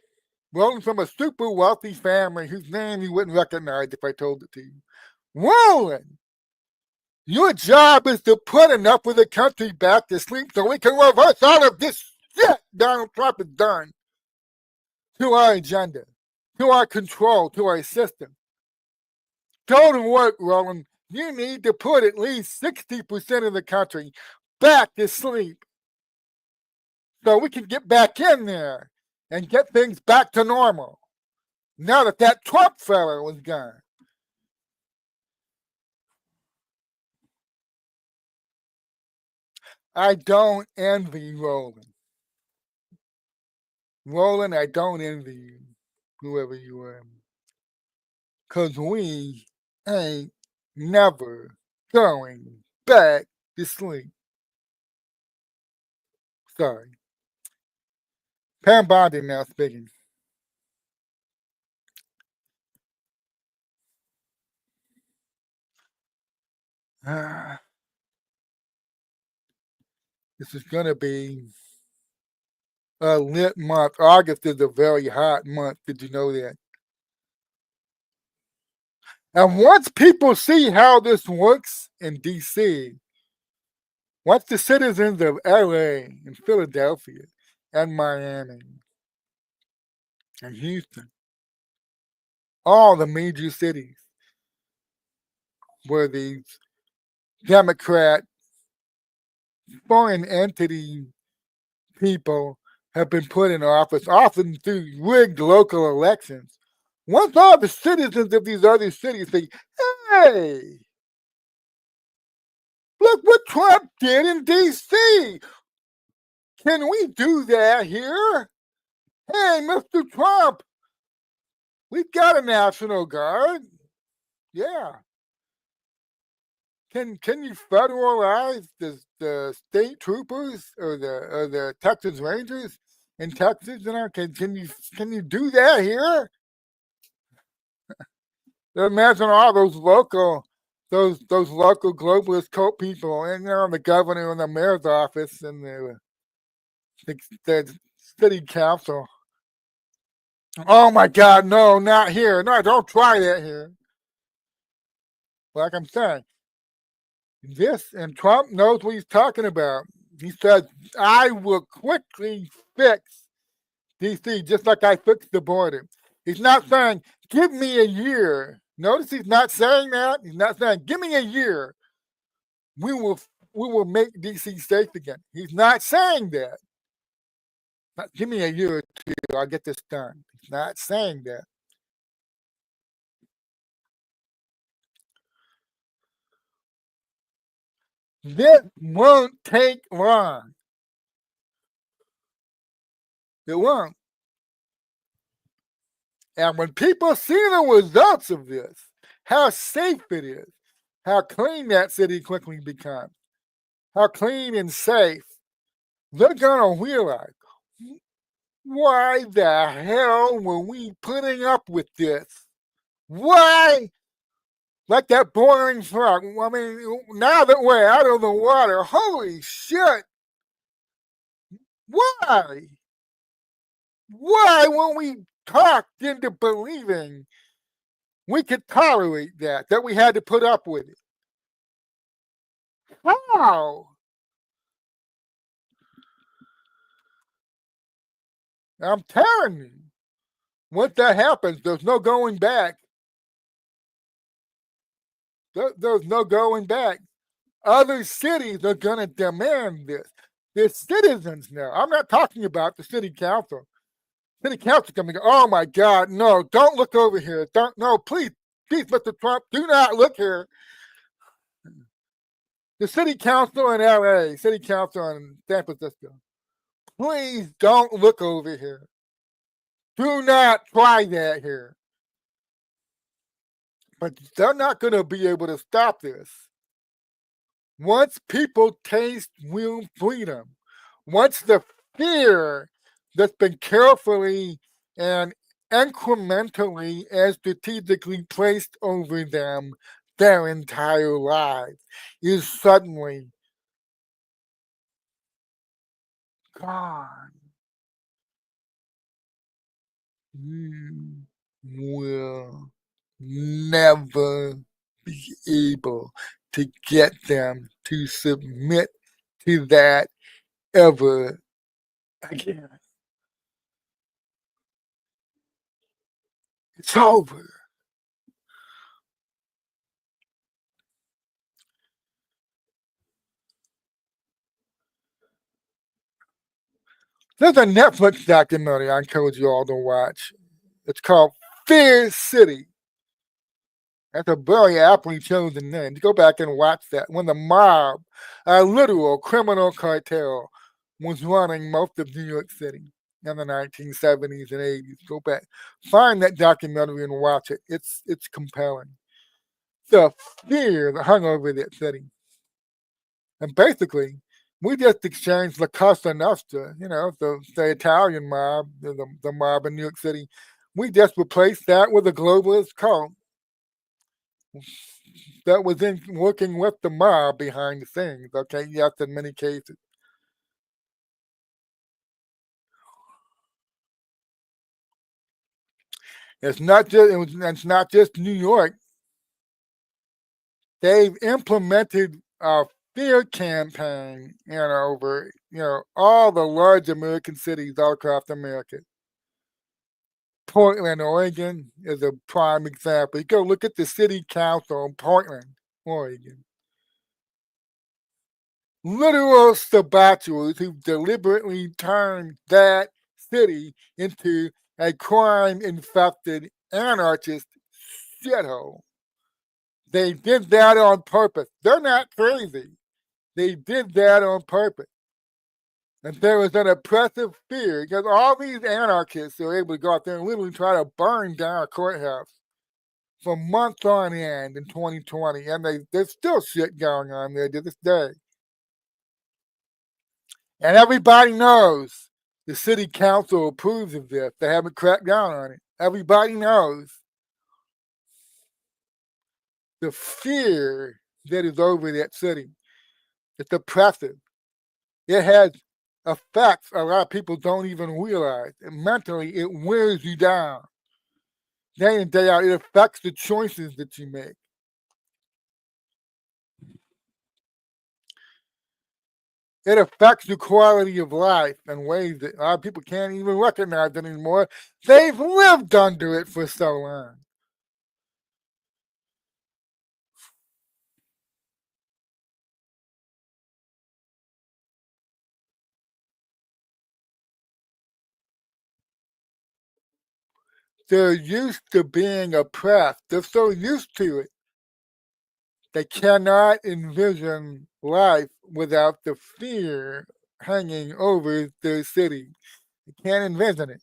Roland from a super wealthy family whose name you wouldn't recognize if I told it to you. Roland! Your job is to put enough of the country back to sleep so we can reverse all of this shit Donald Trump has done to our agenda, to our control, to our system. Go to work, Roland. You need to put at least 60% of the country back to sleep so we can get back in there and get things back to normal now that Trump fella was gone. I don't envy Roland. Roland, I don't envy you, whoever you are. Because we ain't never going back to sleep. Sorry. Pam Bondi now speaking. This is going to be a lit month. August is a very hot month. Did you know that? And once people see how this works in D.C., once the citizens of LA and Philadelphia and Miami and Houston, all the major cities where these Democrat foreign entity people have been put in office, often through rigged local elections. Once all the citizens of these other cities say, hey, look what Trump did in D.C. Can we do that here? Hey, Mr. Trump, we've got a National Guard. Yeah. Can you federalize the state troopers or the Texas Rangers in Texas? You know, can you do that here? Imagine all those local globalist cult people and the governor and the mayor's office and the city council. Oh my God, no, not here. No, don't try that here. Like I'm saying, this and Trump knows what he's talking about. He said, I will quickly fix DC just like I fixed the border. He's not saying, give me a year. Notice he's not saying that. He's not saying, give me a year. We will make DC safe again. He's not saying that. Give me a year or two, I'll get this done. He's not saying that. This won't take long. It won't. And when people see the results of this, how safe it is, how clean that city quickly becomes, how clean and safe, they're going to realize, why the hell were we putting up with this? Why? Like that boring frog. I mean, now that we're out of the water, holy shit. Why? Why, when we talked into believing we could tolerate that we had to put up with it? How? I'm telling you, once that happens, there's no going back. There's no going back. Other cities are going to demand this. The citizens now. I'm not talking about the city council. City council coming. Oh my God, no! Don't look over here. Don't no, please, Mr. Trump, do not look here. The city council in LA, city council in San Francisco. Please don't look over here. Do not try that here. But they're not going to be able to stop this. Once people taste real freedom, once the fear that's been carefully and incrementally and strategically placed over them their entire lives is suddenly gone, you will never be able to get them to submit to that ever again. It's over. There's a Netflix documentary I encourage you all to watch. It's called Fear City. That's a very aptly chosen name. Go back and watch that. When the mob, a literal criminal cartel, was running most of New York City in the 1970s and 80s. Go back, find that documentary and watch it. It's compelling. The fear that hung over that city, and basically, We just exchanged La Cosa Nostra, the Italian mob, the mob in New York City. We just replaced that with a globalist cult that was in working with the mob behind the scenes. Okay, yes, in many cases. It's not just New York. They've implemented a fear campaign, over all the large American cities all across America. Portland, Oregon is a prime example. You go look at the city council in Portland, Oregon. Literal saboteurs who deliberately turned that city into a crime infected anarchist shithole. They did that on purpose. They're not crazy. They did that on purpose. And there was an oppressive fear because all these anarchists were able to go out there and literally try to burn down a courthouse for months on end in 2020. And there's still shit going on there to this day. And everybody knows the city council approves of this. They haven't cracked down on it. Everybody knows the fear that is over that city. It's oppressive. It has effects a lot of people don't even realize. And mentally, it wears you down. Day in, day out, it affects the choices that you make. It affects your quality of life in ways that a lot of people can't even recognize anymore. They've lived under it for so long. They're used to being oppressed. They're so used to it. They cannot envision life without the fear hanging over their city. They can't envision it.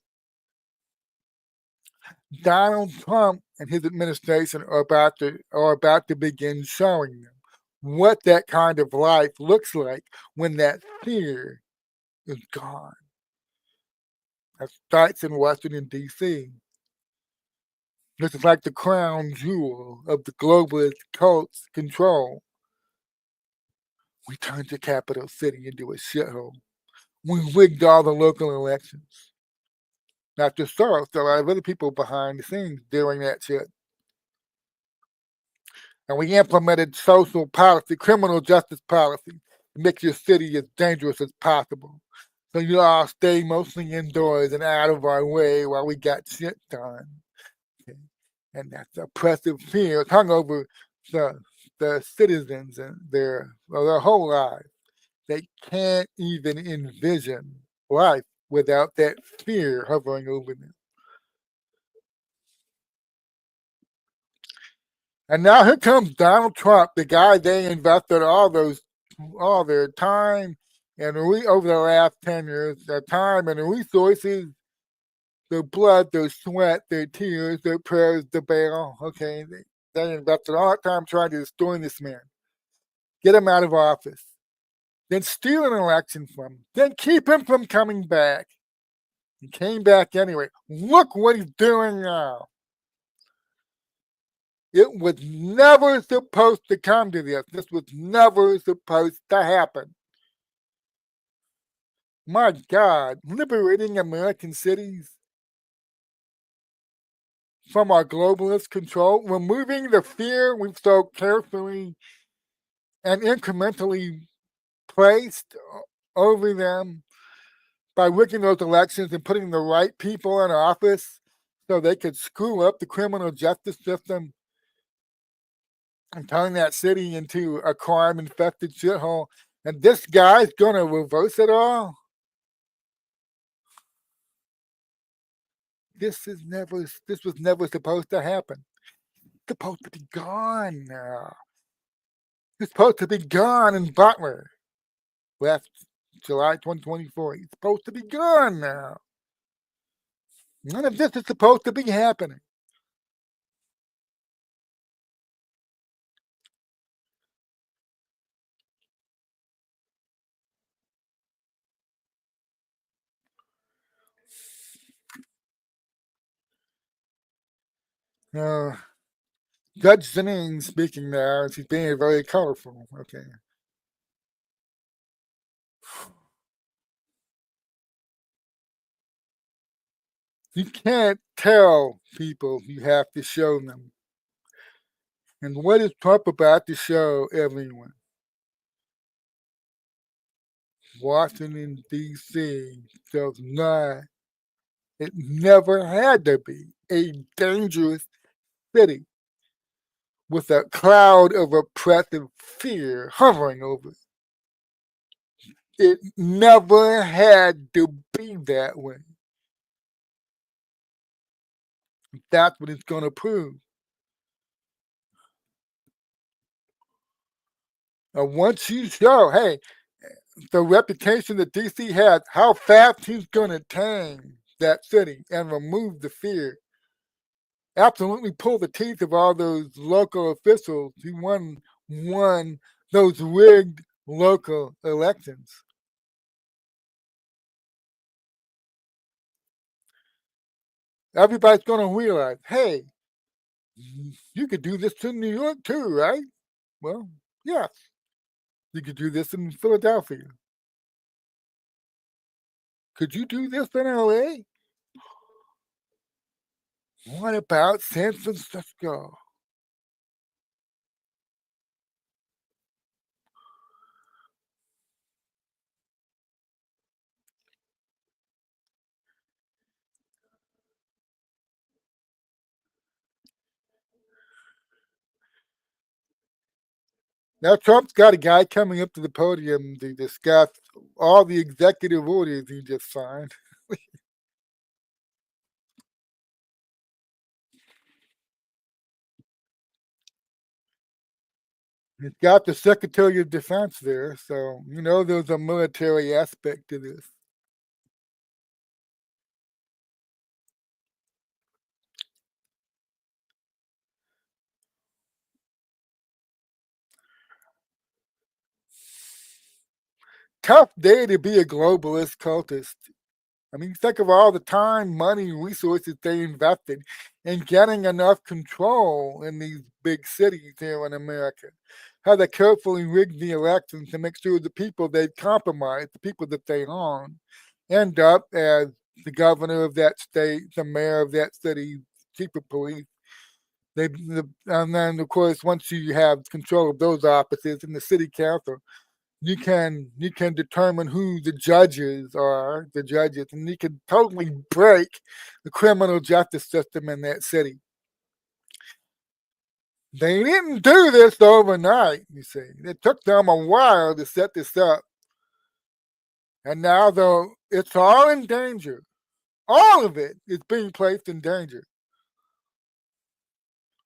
Donald Trump and his administration are about to begin showing them what that kind of life looks like when that fear is gone. That starts in Washington, D.C. This is like the crown jewel of the globalist cult's control. We turned the capital city into a shithole. We rigged all the local elections. Not just Soros, there are a lot of other people behind the scenes doing that shit. And we implemented social policy, criminal justice policy, to make your city as dangerous as possible. So you all stay mostly indoors and out of our way while we got shit done. Okay? And that's oppressive fear hung over the, the citizens and their whole lives. They can't even envision life without that fear hovering over them. And now here comes Donald Trump, the guy they invested all their time and over the last 10 years, their time and resources, their blood, their sweat, their tears, their prayers, the bail. Okay, they invested all that time trying to destroy this man, get him out of office, then steal an election from him, then keep him from coming back. He came back anyway. Look what he's doing now. It was never supposed to come to this. This was never supposed to happen. My God, liberating American cities from our globalist control, removing the fear we've so carefully and incrementally placed over them by rigging those elections and putting the right people in office so they could screw up the criminal justice system and turn that city into a crime infected shithole. And this guy's going to reverse it all. This was never supposed to happen. It's supposed to be gone now. It's supposed to be gone in Butler. Last July 2024. It's supposed to be gone now. None of this is supposed to be happening. Uh, Judge Janine speaking now. She's being very colorful. Okay. You can't tell people, you have to show them. And what is Trump about to show everyone? Washington, D.C. does not, it never had to be a dangerous city with a cloud of oppressive fear hovering over it. It never had to be that way. That's what it's going to prove. Once you show, hey, the reputation that DC has, how fast he's going to tame that city and remove the fear, absolutely pull the teeth of all those local officials who won those rigged local elections. Everybody's going to realize, hey, you could do this in New York too, right? Well, yes. You could do this in Philadelphia. Could you do this in LA? What about San Francisco? Now Trump's got a guy coming up to the podium to discuss all the executive orders he just signed. He's got the Secretary of Defense there, so you know there's a military aspect to this. Tough day to be a globalist cultist. I mean, think of all the time, money, resources they invested in getting enough control in these big cities here in America. How they carefully rigged the elections to make sure the people they compromised, the people that they own, end up as the governor of that state, the mayor of that city, chief of police. And then, of course, once you have control of those offices in the city council, you can determine who the judges are, the judges, and you can totally break the criminal justice system in that city. They didn't do this overnight, you see. It took them a while to set this up. And now, though, it's all in danger. All of it is being placed in danger.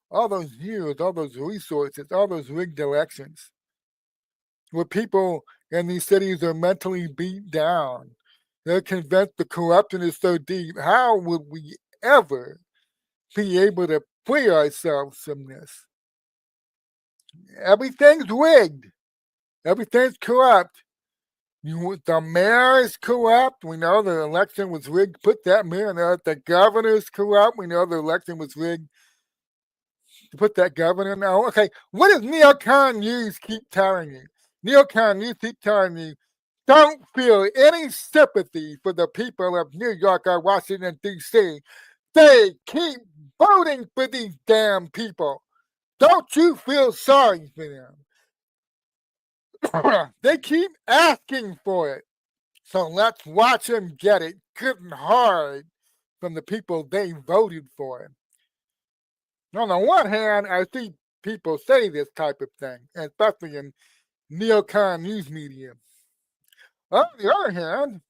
All those years, all those resources, all those rigged elections, where people in these cities are mentally beat down. They're convinced the corruption is so deep. How would we ever be able to free ourselves from this? Everything's rigged. Everything's corrupt. The mayor is corrupt. We know the election was rigged. Put that mayor in there. The governor's corrupt. We know the election was rigged to put that governor in there. Okay, what does neocon news keep telling you? Neocon news keep telling you don't feel any sympathy for the people of New York or Washington, D.C. They keep voting for these damn people. Don't you feel sorry for them? They keep asking for it. So let's watch them get it good and hard from the people they voted for. On the one hand, I see people say this type of thing, especially in neocon news media. On the other hand,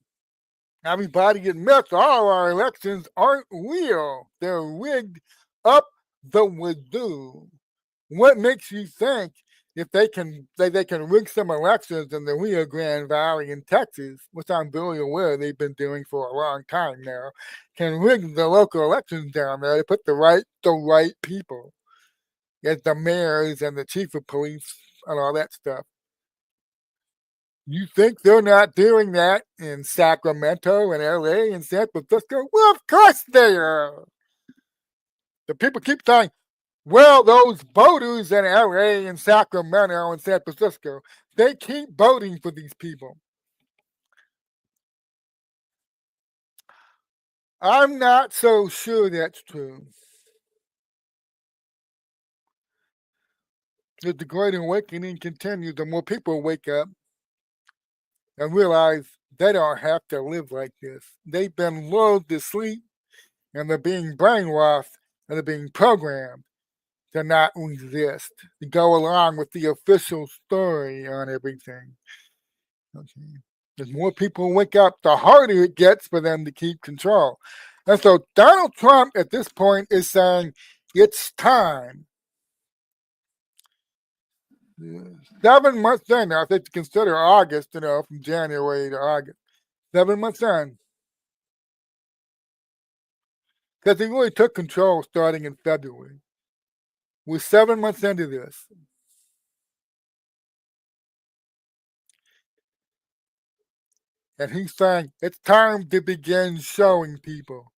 everybody admits all our elections aren't real. They're rigged up the wazoo. What makes you think if they can rig some elections in the Rio Grande Valley in Texas, which I'm very aware they've been doing for a long time now, can rig the local elections down there to put the right people as the mayors and the chief of police and all that stuff. You think they're not doing that in Sacramento and LA and San Francisco? Well, of course they are. The people keep saying, well, those voters in LA and Sacramento and San Francisco, they keep voting for these people. I'm not so sure that's true. As the Great Awakening continues, the more people wake up and realize they don't have to live like this. They've been lulled to sleep and they're being brainwashed and they're being programmed to not resist, to go along with the official story on everything. Okay. As more people wake up, the harder it gets for them to keep control. And so Donald Trump at this point is saying it's time. 7 months in, now, if they consider August, from January to August, 7 months in. Because he really took control starting in February. We're 7 months into this. And he's saying it's time to begin showing people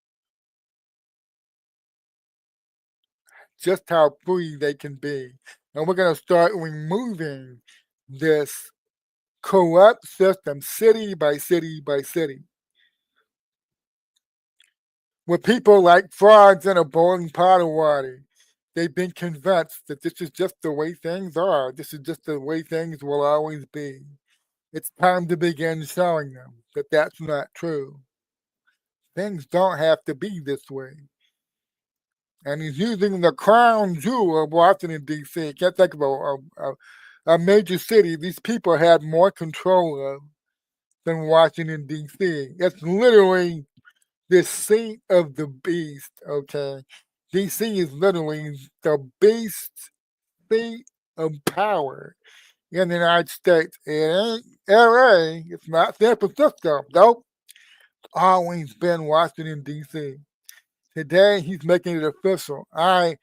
just how free they can be. And we're going to start removing this corrupt system city by city by city. With people like frogs in a boiling pot of water, they've been convinced that this is just the way things are. This is just the way things will always be. It's time to begin showing them that that's not true. Things don't have to be this way. And he's using the crown jewel of Washington, D.C. Can't think of a major city these people had more control of than Washington, D.C. It's literally the seat of the beast, okay? D.C. is literally the beast's seat of power in the United States. It ain't L.A., it's not San Francisco. Nope. It's always been Washington, D.C. Today, he's making it official. I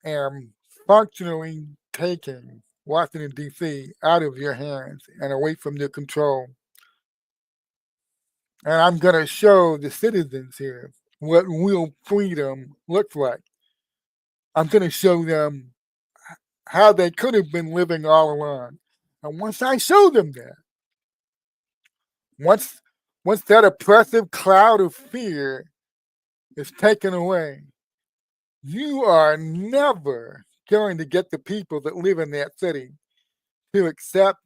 am functionally taking Washington, D.C. out of your hands and away from your control. And I'm going to show the citizens here what real freedom looks like. I'm going to show them how they could have been living all along. And once I show them that, once that oppressive cloud of fear is taken away, you are never going to get the people that live in that city to accept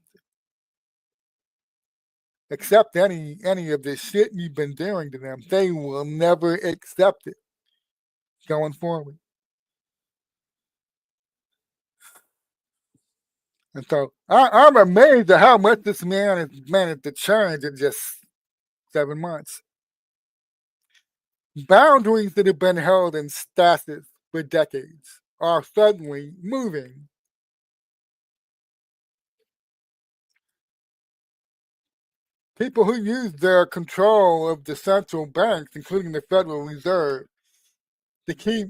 any of the shit you've been doing to them. They will never accept it going forward. And so I'm amazed at how much this man has managed to change in just 7 months. Boundaries that have been held in stasis for decades are suddenly moving. People who use their control of the central banks, including the Federal Reserve, to keep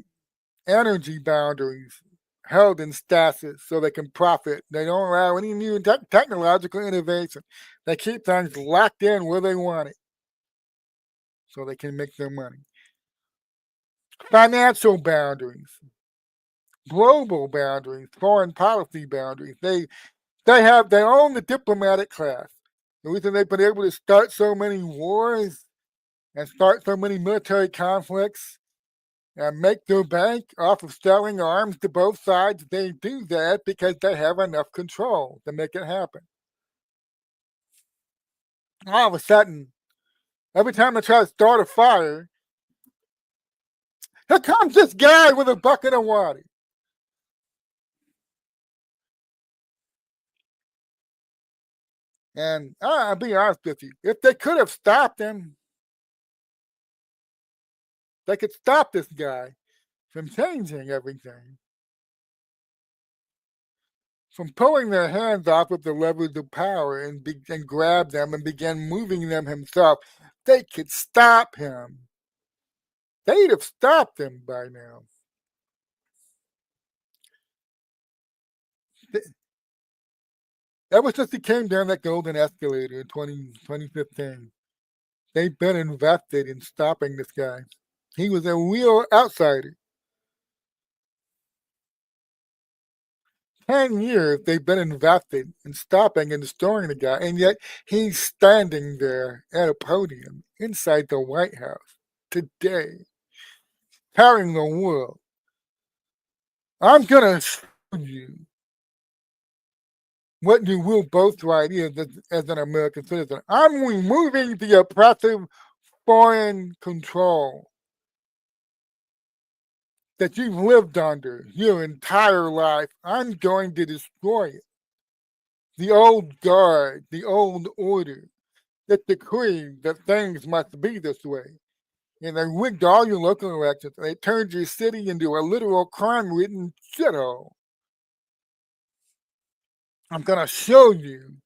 energy boundaries held in stasis so they can profit. They don't allow any new technological innovation. They keep things locked in where they want it so they can make their money. Financial boundaries, global boundaries, foreign policy boundaries. They own the diplomatic class. The reason they've been able to start so many wars and start so many military conflicts and make their bank off of selling arms to both sides, they do that because they have enough control to make it happen. All of a sudden, every time they try to start a fire, here comes this guy with a bucket of water. And I'll be honest with you, if they could have stopped him, they could stop this guy from changing everything, from pulling their hands off of the levers of power and grab them and begin moving them himself. They could stop him. They'd have stopped him by now. Ever since he came down that golden escalator in 2015, they've been invested in stopping this guy. He was a real outsider. 10 years they've been invested in stopping and destroying the guy, and yet he's standing there at a podium inside the White House today, telling the world, I'm going to show you what you will both right is as an American citizen. I'm removing the oppressive foreign control that you've lived under your entire life. I'm going to destroy it. The old guard, the old order that decreed that things must be this way. And they rigged all your local elections. And they turned your city into a literal crime-ridden shithole. I'm going to show you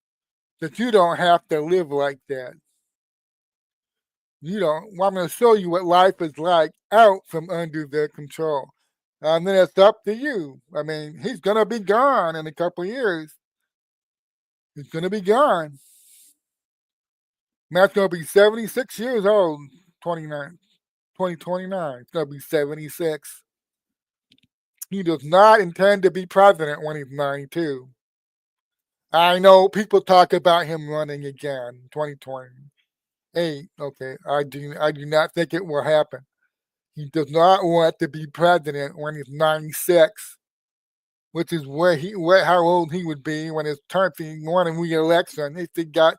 that you don't have to live like that. You don't. Well, I'm going to show you what life is like out from under their control. And then it's up to you. I mean, he's going to be gone in a couple of years. He's going to be gone. Matt's going to be 76 years old, 2029. It's going to be 76. He does not intend to be president when he's 92. I know people talk about him running again in 2028. Okay, I do not think it will happen. He does not want to be president when he's 96, which is how old he would be when his term he won a re-election. If he got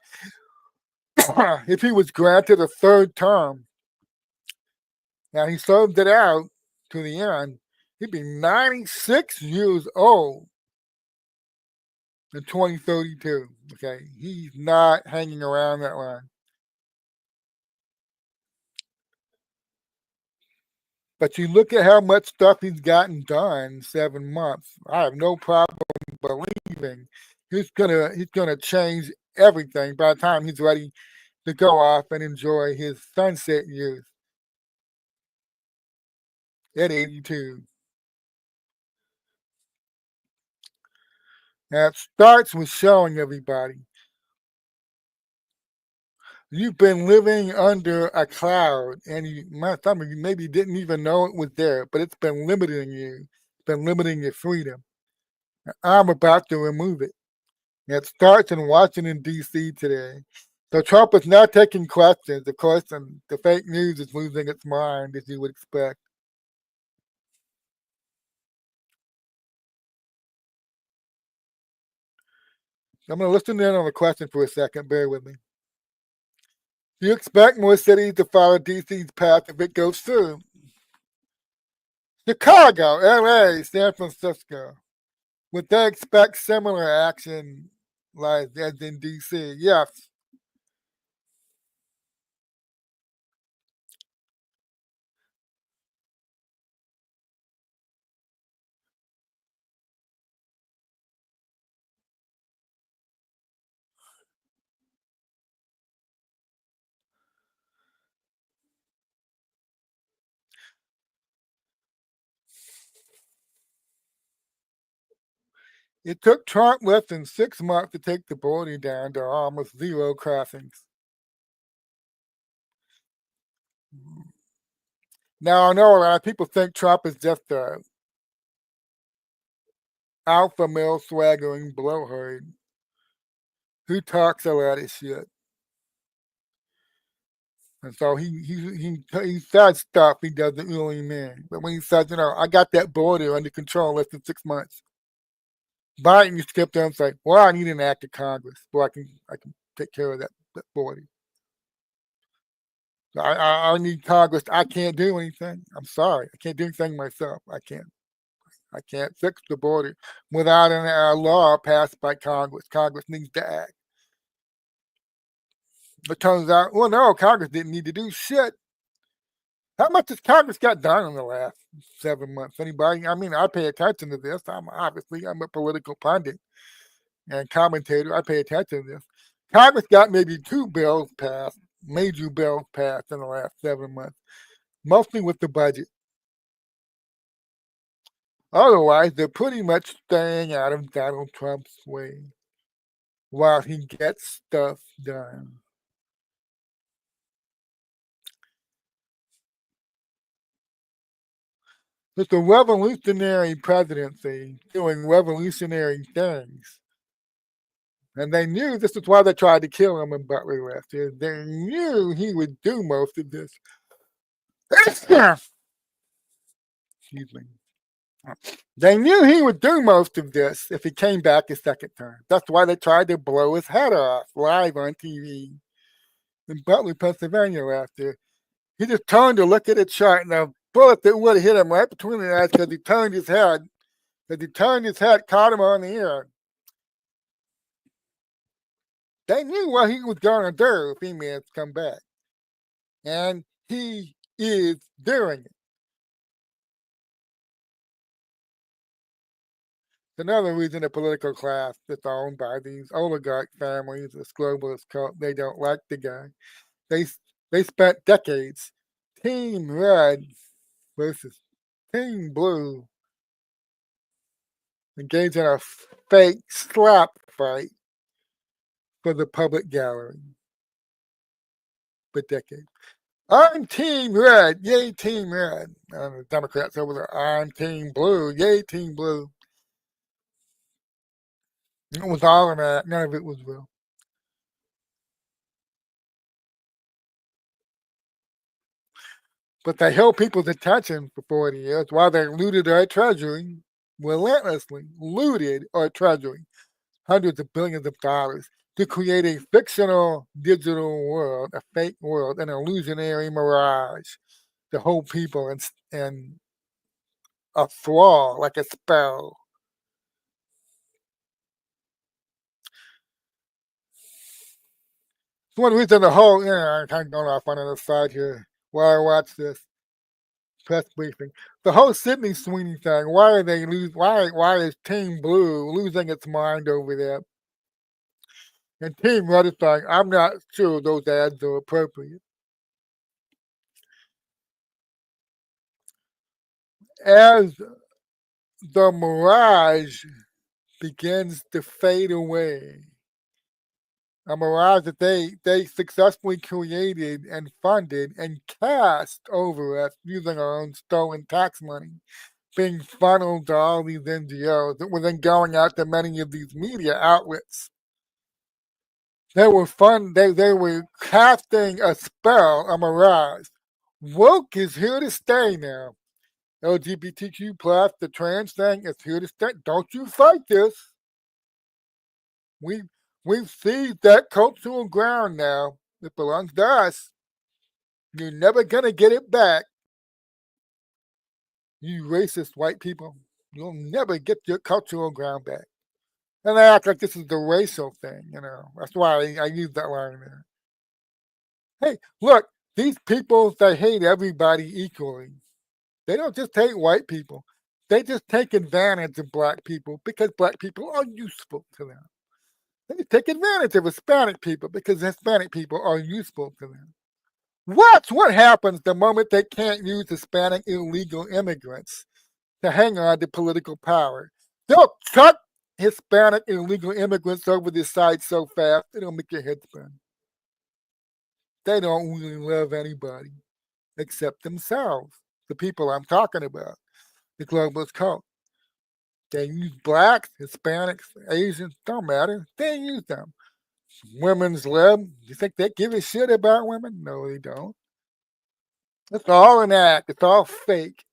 if he was granted a third term and he served it out to the end, he'd be 96 years old in 2032. Okay, he's not hanging around that long. But you look at how much stuff he's gotten done in 7 months. I have no problem believing he's gonna change everything by the time he's ready to go off and enjoy his sunset years at 82. Now it starts with showing everybody you've been living under a cloud, and some of you maybe didn't even know it was there, but it's been limiting you. It's been limiting your freedom. I'm about to remove it. It starts in Washington, D.C. today. So Trump is not taking questions, of course, and the fake news is losing its mind, as you would expect. I'm going to listen in on the question for a second. Bear with me. Do you expect more cities to follow D.C.'s path if it goes through? Chicago, L.A., San Francisco. Would they expect similar action like as in D.C.? Yes. It took Trump less than 6 months to take the border down to almost zero crossings. Now, I know a lot of people think Trump is just a alpha male swaggering blowhard who talks a lot of shit. And so he says stuff he doesn't really mean. But when he says, I got that border under control in less than 6 months, Biden used to keep there and say, well, I need an act of Congress so I can take care of that border. I need Congress. I can't do anything. I'm sorry. I can't do anything myself. I can't fix the border without a law passed by Congress. Congress needs to act. It turns out, well, no, Congress didn't need to do shit. How much has Congress got done in the last 7 months? Anybody? I mean, I pay attention to this. I'm a political pundit and commentator. I pay attention to this. Congress got maybe 2 bills passed, major bills passed in the last 7 months, mostly with the budget. Otherwise, they're pretty much staying out of Donald Trump's way while he gets stuff done. It's a revolutionary presidency doing revolutionary things. And they knew this is why they tried to kill him in Butler last year. They knew he would do most of this. Excuse me. They knew he would do most of this if he came back a second term. That's why they tried to blow his head off live on TV in Butler, Pennsylvania last year. He just turned to look at a chart, and a bullet that would have hit him right between the eyes because he turned his head. As he turned his head, caught him on the ear. They knew what he was going to do if he managed to come back. And he is doing it. Another reason the political class that's owned by these oligarch families, this globalist cult, they don't like the guy. They spent decades, Team Red versus Team Blue, engaged in a fake slap fight for the public gallery for decades. I'm Team Red, yay Team Red. And the Democrats over there, I'm Team Blue, yay Team Blue. It was all of that. None of it was real. But they held people's attention for 40 years while they looted our treasury, relentlessly looted our treasury, hundreds of billions of dollars, to create a fictional digital world, a fake world, an illusionary mirage to hold people in a thrall, like a spell. One reason the whole, I'm kind of going off on the other side here while I watch this press briefing. The whole Sydney Sweeney thing. Why are they lose? Why is Team Blue losing its mind over there? And Team Red is like, I'm not sure those ads are appropriate. As the mirage begins to fade away, a mirage that they successfully created and funded and cast over us using our own stolen tax money, being funneled to all these NGOs that were then going out to many of these media outlets. They were they were casting a spell, a mirage. Woke is here to stay now. LGBTQ plus, the trans thing is here to stay. Don't you fight this. We've seized that cultural ground now. It belongs to us. You're never gonna get it back. You racist white people. You'll never get your cultural ground back. And they act like this is the racial thing, That's why I use that line there. Hey, look, these people, they hate everybody equally. They don't just hate white people. They just take advantage of black people because black people are useful to them. They take advantage of Hispanic people because Hispanic people are useful to them. Watch what happens the moment they can't use Hispanic illegal immigrants to hang on to political power. They'll chuck Hispanic illegal immigrants over the side so fast it'll make your head spin. They don't really love anybody except themselves, the people I'm talking about, the globalist cult. They use blacks, Hispanics, Asians, don't matter. They use them. Women's lib, you think they give a shit about women? No, they don't. It's all an act. It's all fake.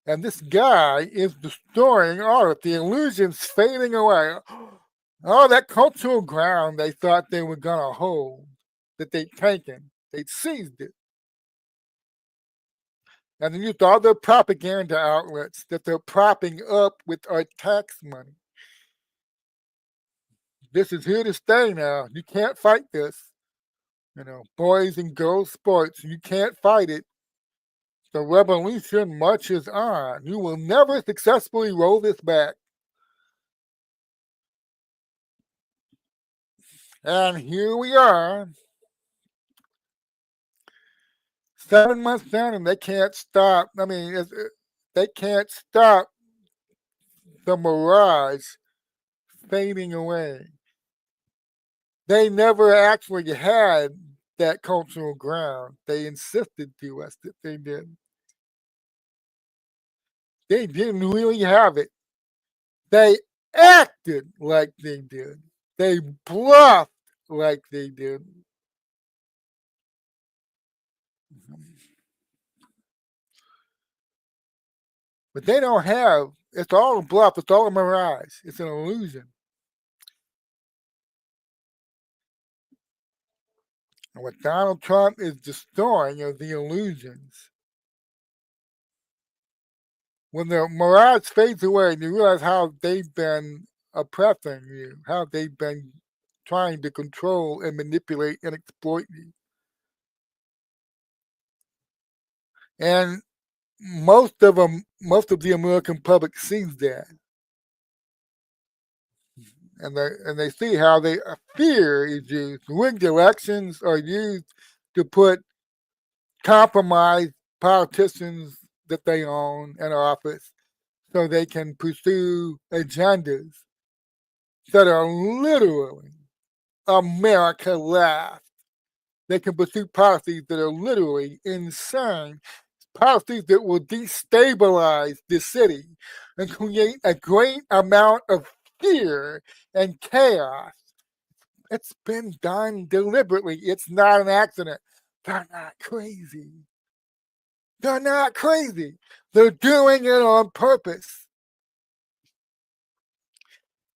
And this guy is destroying art. The illusion's fading away. All that cultural ground they thought they were going to hold, that they'd taken, they'd seized it. And then used all their propaganda outlets that they're propping up with our tax money. This is here to stay now. You can't fight this. Boys and girls sports, you can't fight it. The revolution marches on. You will never successfully roll this back. And here we are, 7 months down, and they can't stop. They can't stop the mirage fading away. They never actually had that cultural ground. They insisted to us that they did. They didn't really have it. They acted like they did. They bluffed like they did. But they don't have, it's all a bluff, it's all a mirage, it's an illusion. And what Donald Trump is destroying are the illusions. When the mirage fades away and you realize how they've been oppressing you, how they've been trying to control and manipulate and exploit you. And most of the American public sees that. And they see how fear is used. Rigged elections are used to put compromised politicians that they own in office so they can pursue agendas that are literally America left. They can pursue policies that are literally insane, policies that will destabilize the city and create a great amount of fear and chaos. It's been done deliberately. It's not an accident. They're not crazy. They're not crazy. They're doing it on purpose.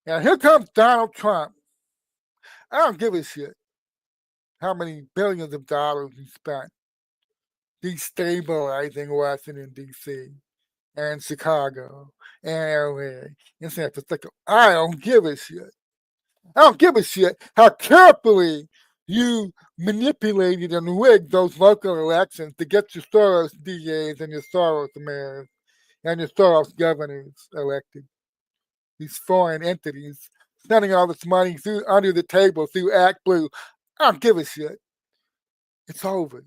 Now here comes Donald Trump. I don't give a shit how many billions of dollars he spent destabilizing Washington, D.C. and Chicago and LA and San Francisco. I don't give a shit. I don't give a shit how carefully you manipulated and rigged those local elections to get your Soros DAs and your Soros mayors and your Soros governors elected. These foreign entities sending all this money through under the table through Act Blue. I don't give a shit. It's over.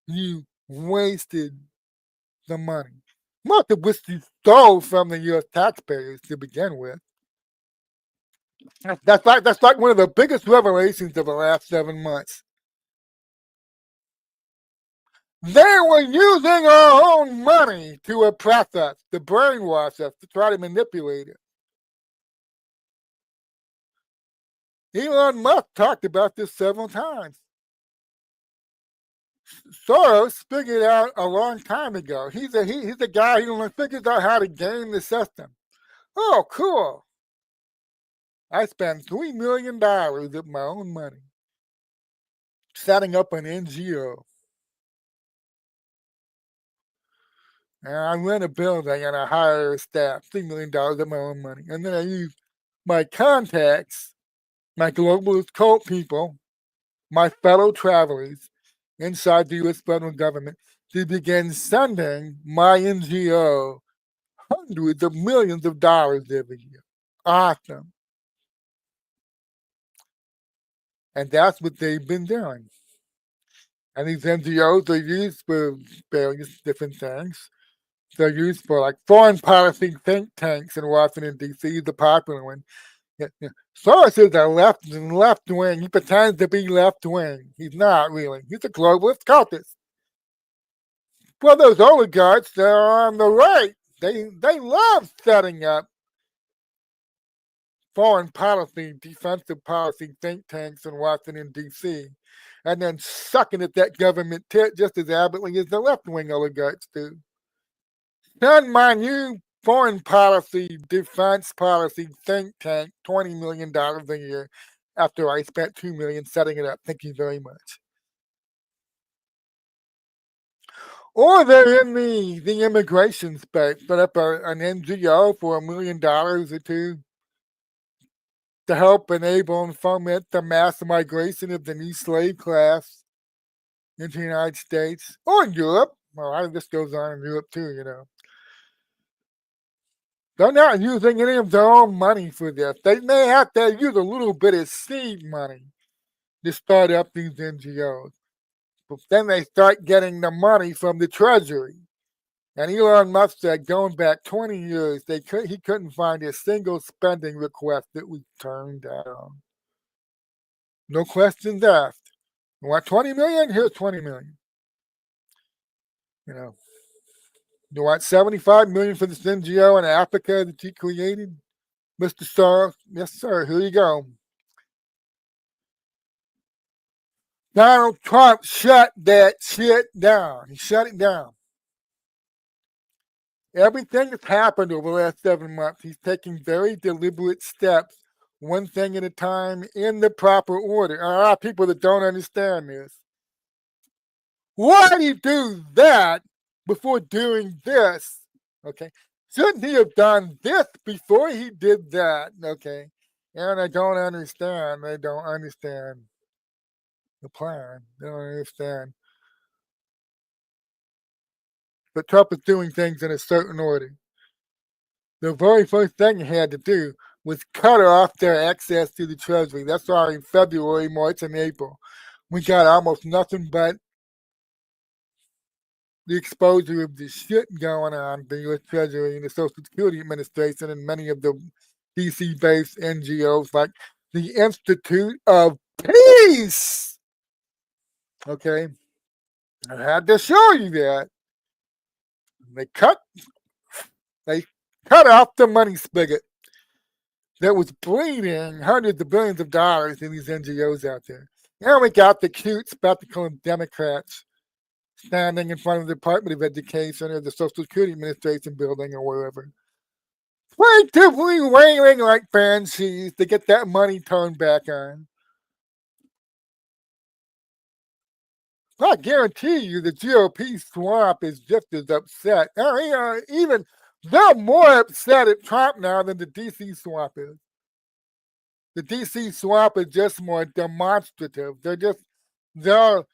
You wasted the money. Most of which you stole from the U.S. taxpayers to begin with. That's like one of the biggest revelations of the last 7 months. They were using our own money to oppress us, to brainwash us, to try to manipulate it. Elon Musk talked about this several times. Soros figured out a long time ago. He's a guy who figures out how to game the system. Oh, cool. I spent $3 million of my own money setting up an NGO. And I rent a building and I hire a staff, $3 million of my own money. And then I use my contacts, my globalist cult people, my fellow travelers inside the U.S. federal government to begin sending my NGO hundreds of millions of dollars every year. Awesome. And that's what they've been doing. And these NGOs are used for various different things. They're used for like foreign policy think tanks in Washington, D.C., the popular one. Yeah. Soros is a left wing. He pretends to be left wing. He's not really. He's a globalist cultist. Well, those oligarchs that are on the right, they love setting up foreign policy, defensive policy think tanks in Washington, D.C., and then sucking at that government tit just as avidly as the left wing oligarchs do. Send my new foreign policy, defense policy think tank $20 million a year after I spent $2 million setting it up. Thank you very much. Or they're in the immigration space, set up an NGO for $1 million or two to help enable and foment the mass migration of the new slave class into the United States or Europe. Well, this goes on in Europe too, you know. They're not using any of their own money for this. They may have to use a little bit of seed money to start up these NGOs. But then they start getting the money from the Treasury. And Elon Musk said going back 20 years, he couldn't find a single spending request that was turned down. No questions asked. You want 20 million? Here's 20 million. You know, you want 75 million for this NGO in Africa that you created, Mr. Soros? Yes, sir. Here you go. Donald Trump shut that shit down. He shut it down. Everything that's happened over the last 7 months, he's taking very deliberate steps, one thing at a time, in the proper order. There are a lot of people that don't understand this. Why did he do that before doing this? Okay. Shouldn't he have done this before he did that? Okay. And I don't understand. They don't understand the plan. They don't understand. But Trump is doing things in a certain order. The very first thing he had to do was cut off their access to the Treasury. That's why in February, March, and April, we got almost nothing but the exposure of the shit going on the U.S. Treasury and the Social Security Administration and many of the DC-based NGOs like the Institute of Peace. Okay, I had to show you that. They cut off the money spigot that was bleeding hundreds of billions of dollars in these NGOs out there. Now we got the cute, spectacle Democrats standing in front of the Department of Education or the Social Security Administration building or wherever, plaintively wailing like banshees to get that money turned back on. I guarantee you the GOP swamp is just as upset. I mean, even they're more upset at Trump now than the DC swamp is. The DC swamp is just more demonstrative. They'll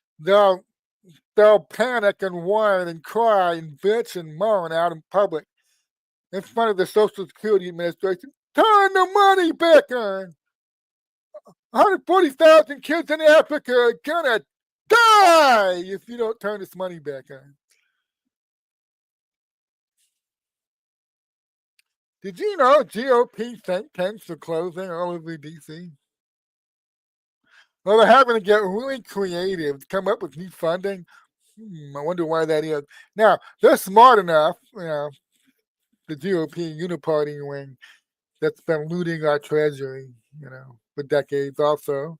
panic and whine and cry and bitch and moan out in public in front of the Social Security Administration. Turn the money back on. 140,000 kids in Africa are gonna die if you don't turn this money back on. Did you know GOP think tanks are closing all over DC? Well, they're having to get really creative to come up with new funding. I wonder why that is. Now, they're smart enough, the GOP uniparty wing that's been looting our treasury, for decades also.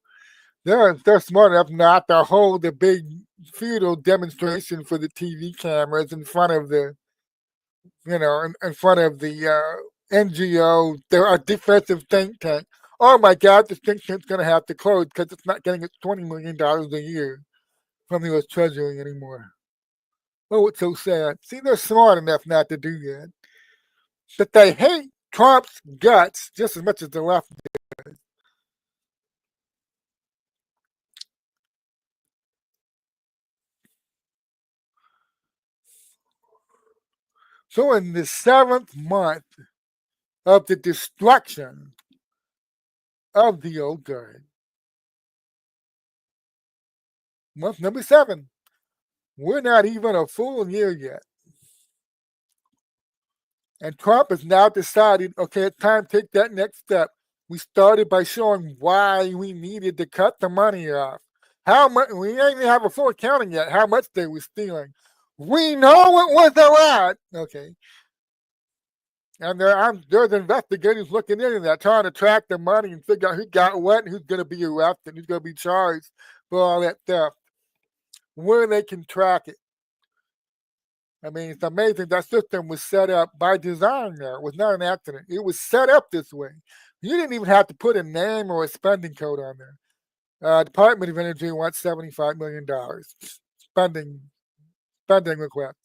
They're smart enough not to hold a big feudal demonstration for the TV cameras in front of the NGO. They're a defensive think tank. Oh my God, this think tank's going to have to close because it's not getting its $20 million a year from the U.S. Treasury anymore. Oh, it's so sad. See, they're smart enough not to do that. But they hate Trump's guts just as much as the left does. So in the 7th month of the destruction of the old guard, month number 7, we're not even a full year yet. And Trump has now decided, okay, it's time to take that next step. We started by showing why we needed to cut the money off. How much? We ain't even have a full accounting yet. How much they were stealing? We know it was a lot. Okay. And there's investigators looking into that, trying to track the money and figure out who got what and who's going to be arrested, who's going to be charged for all that stuff, where they can track it. I mean, it's amazing that system was set up by design there. It was not an accident. It was set up this way. You didn't even have to put a name or a spending code on there. Department of Energy wants $75 million spending request.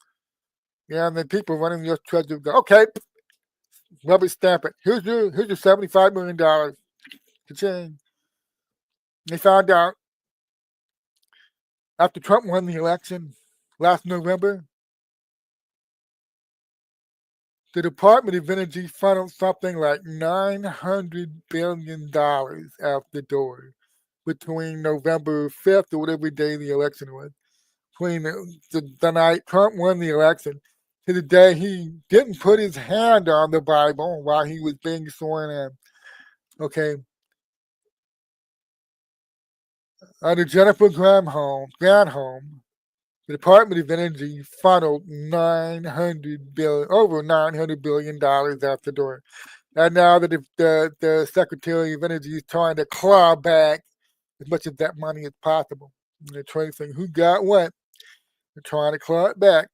Yeah, and then people running the U.S. Treasury go, okay, rubber stamp it. Here's your $75 million. Ka-ching. They found out after Trump won the election last November, the Department of Energy funneled something like $900 billion out the door between November 5th or whatever day the election was. Between the night Trump won the election to the day he didn't put his hand on the Bible while he was being sworn in. Okay. Under Jennifer Granholm, the Department of Energy funneled over $900 billion out the door. And now the Secretary of Energy is trying to claw back as much of that money as possible. And they're tracing who got what. They're trying to claw it back.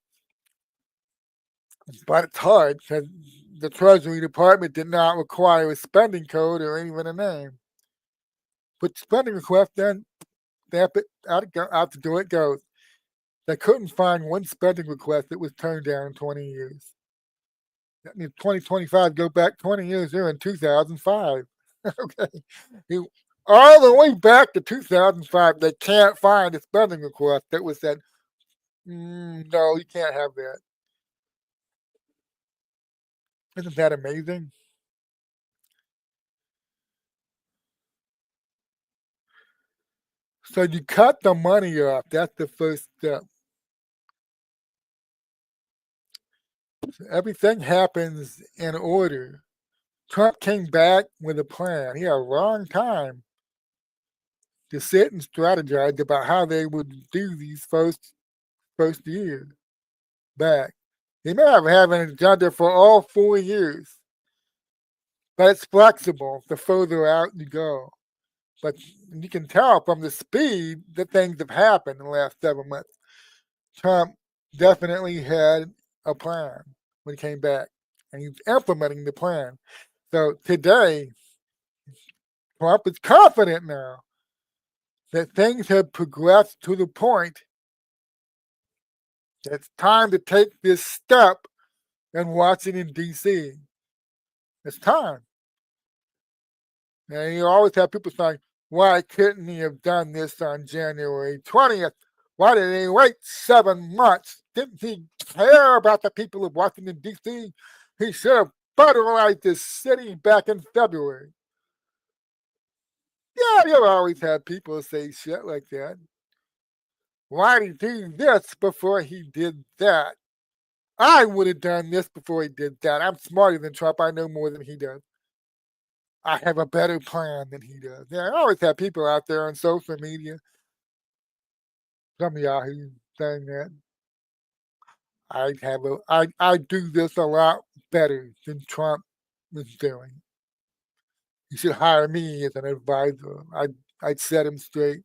But it's hard because the Treasury Department did not require a spending code or even a name. Put spending request in, stamp it, out the door it goes. They couldn't find one spending request that was turned down in 20 years. That means 2025, go back 20 years, they're in 2005. Okay. All the way back to 2005, they can't find a spending request that was said, no, you can't have that. Isn't that amazing? So you cut the money off. That's the first step. So everything happens in order. Trump came back with a plan. He had a long time to sit and strategize about how they would do these first year back. He may have had an agenda for all 4 years, but it's flexible the further out you go. But you can tell from the speed that things have happened in the last 7 months. Trump definitely had a plan when he came back, and he's implementing the plan. So today, Trump is confident now that things have progressed to the point that it's time to take this step in Washington, D.C. It's time. And you always have people saying, why couldn't he have done this on January 20th? Why did he wait 7 months? Didn't he care about the people of Washington, D.C.? He should have federalized this city back in February. Yeah, you'll always have people say shit like that. Why did he do this before he did that? I would have done this before he did that. I'm smarter than Trump. I know more than he does. I have a better plan than he does. Yeah, I always have people out there on social media, some yahoo saying that I do this a lot better than Trump is doing. You should hire me as an advisor. I'd set him straight.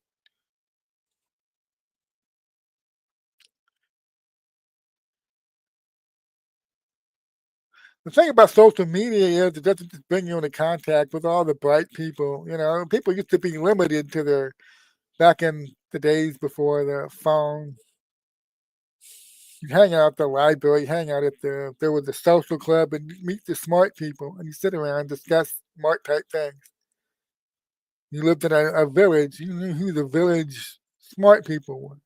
The thing about social media is it doesn't just bring you into contact with all the bright people. You know, people used to be limited to their back in the days before the phone. You hang out at the library, hang out at there was a social club and meet the smart people and you sit around and discuss smart type things. You lived in a village, you knew who the village smart people were.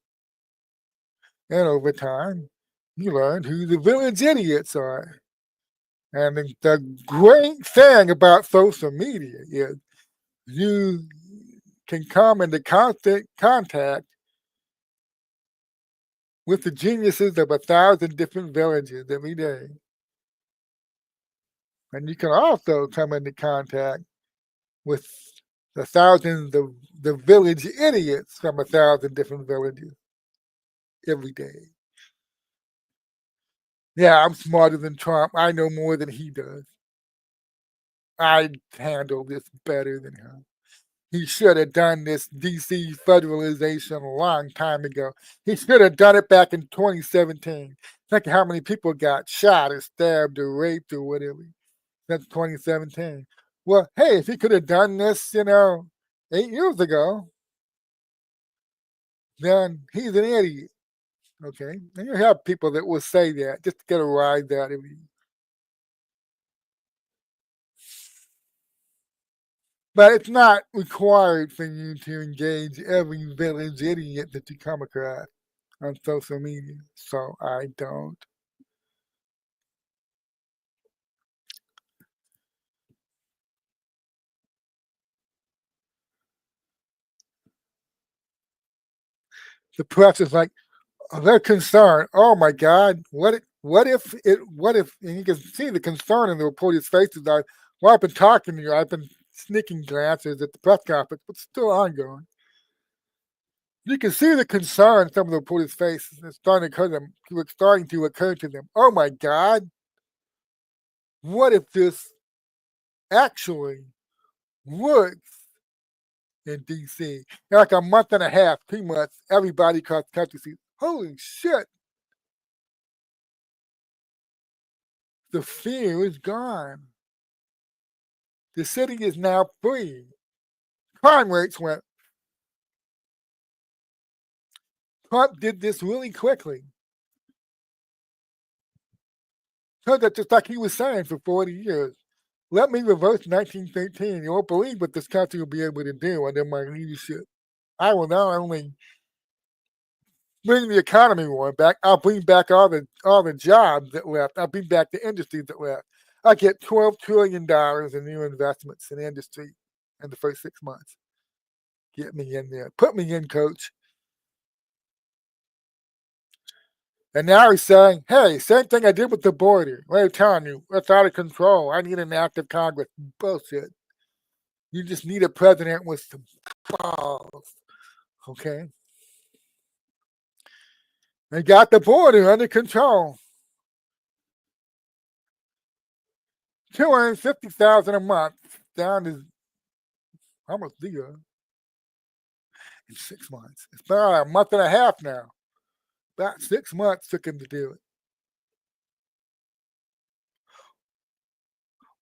And over time, you learned who the village idiots are. And the great thing about social media is you can come into constant contact with the geniuses of 1,000 different villages every day. And you can also come into contact with the thousands of the village idiots from 1,000 different villages every day. Yeah, I'm smarter than Trump. I know more than he does. I'd handle this better than him. He should have done this DC federalization a long time ago. He should have done it back in 2017. Think of how many people got shot or stabbed or raped or whatever. That's 2017. Well, hey, if he could have done this, 8 years ago, then he's an idiot. Okay? And you have people that will say that just to get a rise out of you. But it's not required for you to engage every village idiot that you come across on social media. So I don't. The press is like, they're concerned. Oh my God, what if, and you can see the concern in the reporters' faces. Well, I've been talking to you, I've been sneaking glances at the press conference, but still ongoing. You can see the concern in some of the reporters' faces. It's starting to occur to them. It's starting to occur to them. Oh my God! What if this actually works in D.C.? Like a month and a half, 2 months, everybody across the country sees, holy shit, the fear is gone. The city is now free. Crime rates went. Trump did this really quickly. So that just like he was saying for 40 years. Let me reverse 1913. You won't believe what this country will be able to do under my leadership. I will not only bring the economy more back, I'll bring back all the jobs that left. I'll bring back the industries that left. I get $12 trillion in new investments in industry in the first 6 months. Get me in there. Put me in, coach. And now he's saying, hey, same thing I did with the border. What are you telling you? It's out of control. I need an active Congress. Bullshit. You just need a president with some balls. Okay? They got the border under control. 250,000 a month down to almost zero in 6 months. It's been about a month and a half now. About 6 months took him to do it.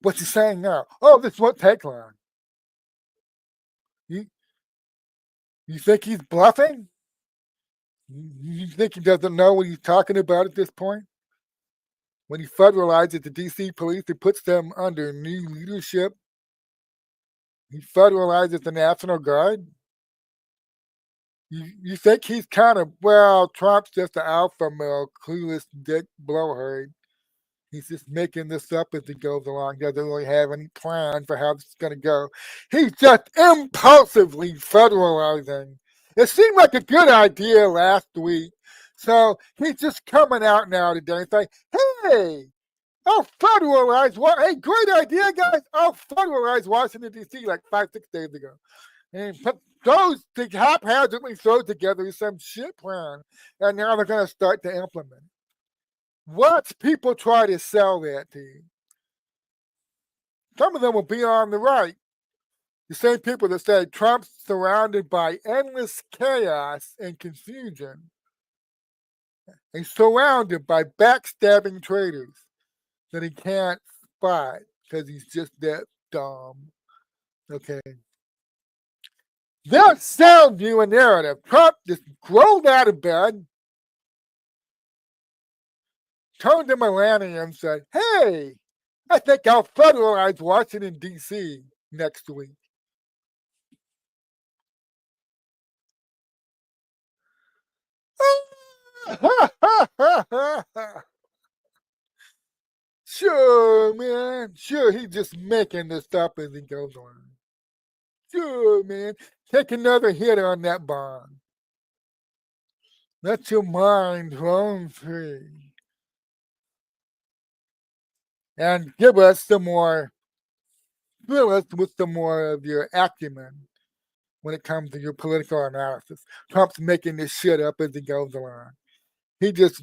What's he saying now? Oh, this won't take long. You think he's bluffing? You think he doesn't know what he's talking about at this point? When he federalizes the DC police, he puts them under new leadership. He federalizes the National Guard. You think he's kind of, well, Trump's just an alpha male, clueless dick blowhard. He's just making this up as he goes along. He doesn't really have any plan for how this is going to go. He's just impulsively federalizing. It seemed like a good idea last week. So he's just coming out now today and saying, hey, I'll federalize what? Hey, great idea, guys. I'll federalize Washington, D.C. like 5-6 days ago. And those they haphazardly throw together some shit plan. And now they're going to start to implement it. Watch people try to sell that to you. Some of them will be on the right. The same people that say Trump's surrounded by endless chaos and confusion. He's surrounded by backstabbing traitors that he can't spot because he's just that dumb. Okay. They'll sell you a narrative. Trump just rolled out of bed, turned to Melania and said, hey, I think I'll federalize Washington, D.C. next week. Sure, man. Sure, he's just making this up as he goes on. Sure, man. Take another hit on that bond. Let your mind roam free. And give us some more, fill us with some more of your acumen when it comes to your political analysis. Trump's making this shit up as he goes along. He just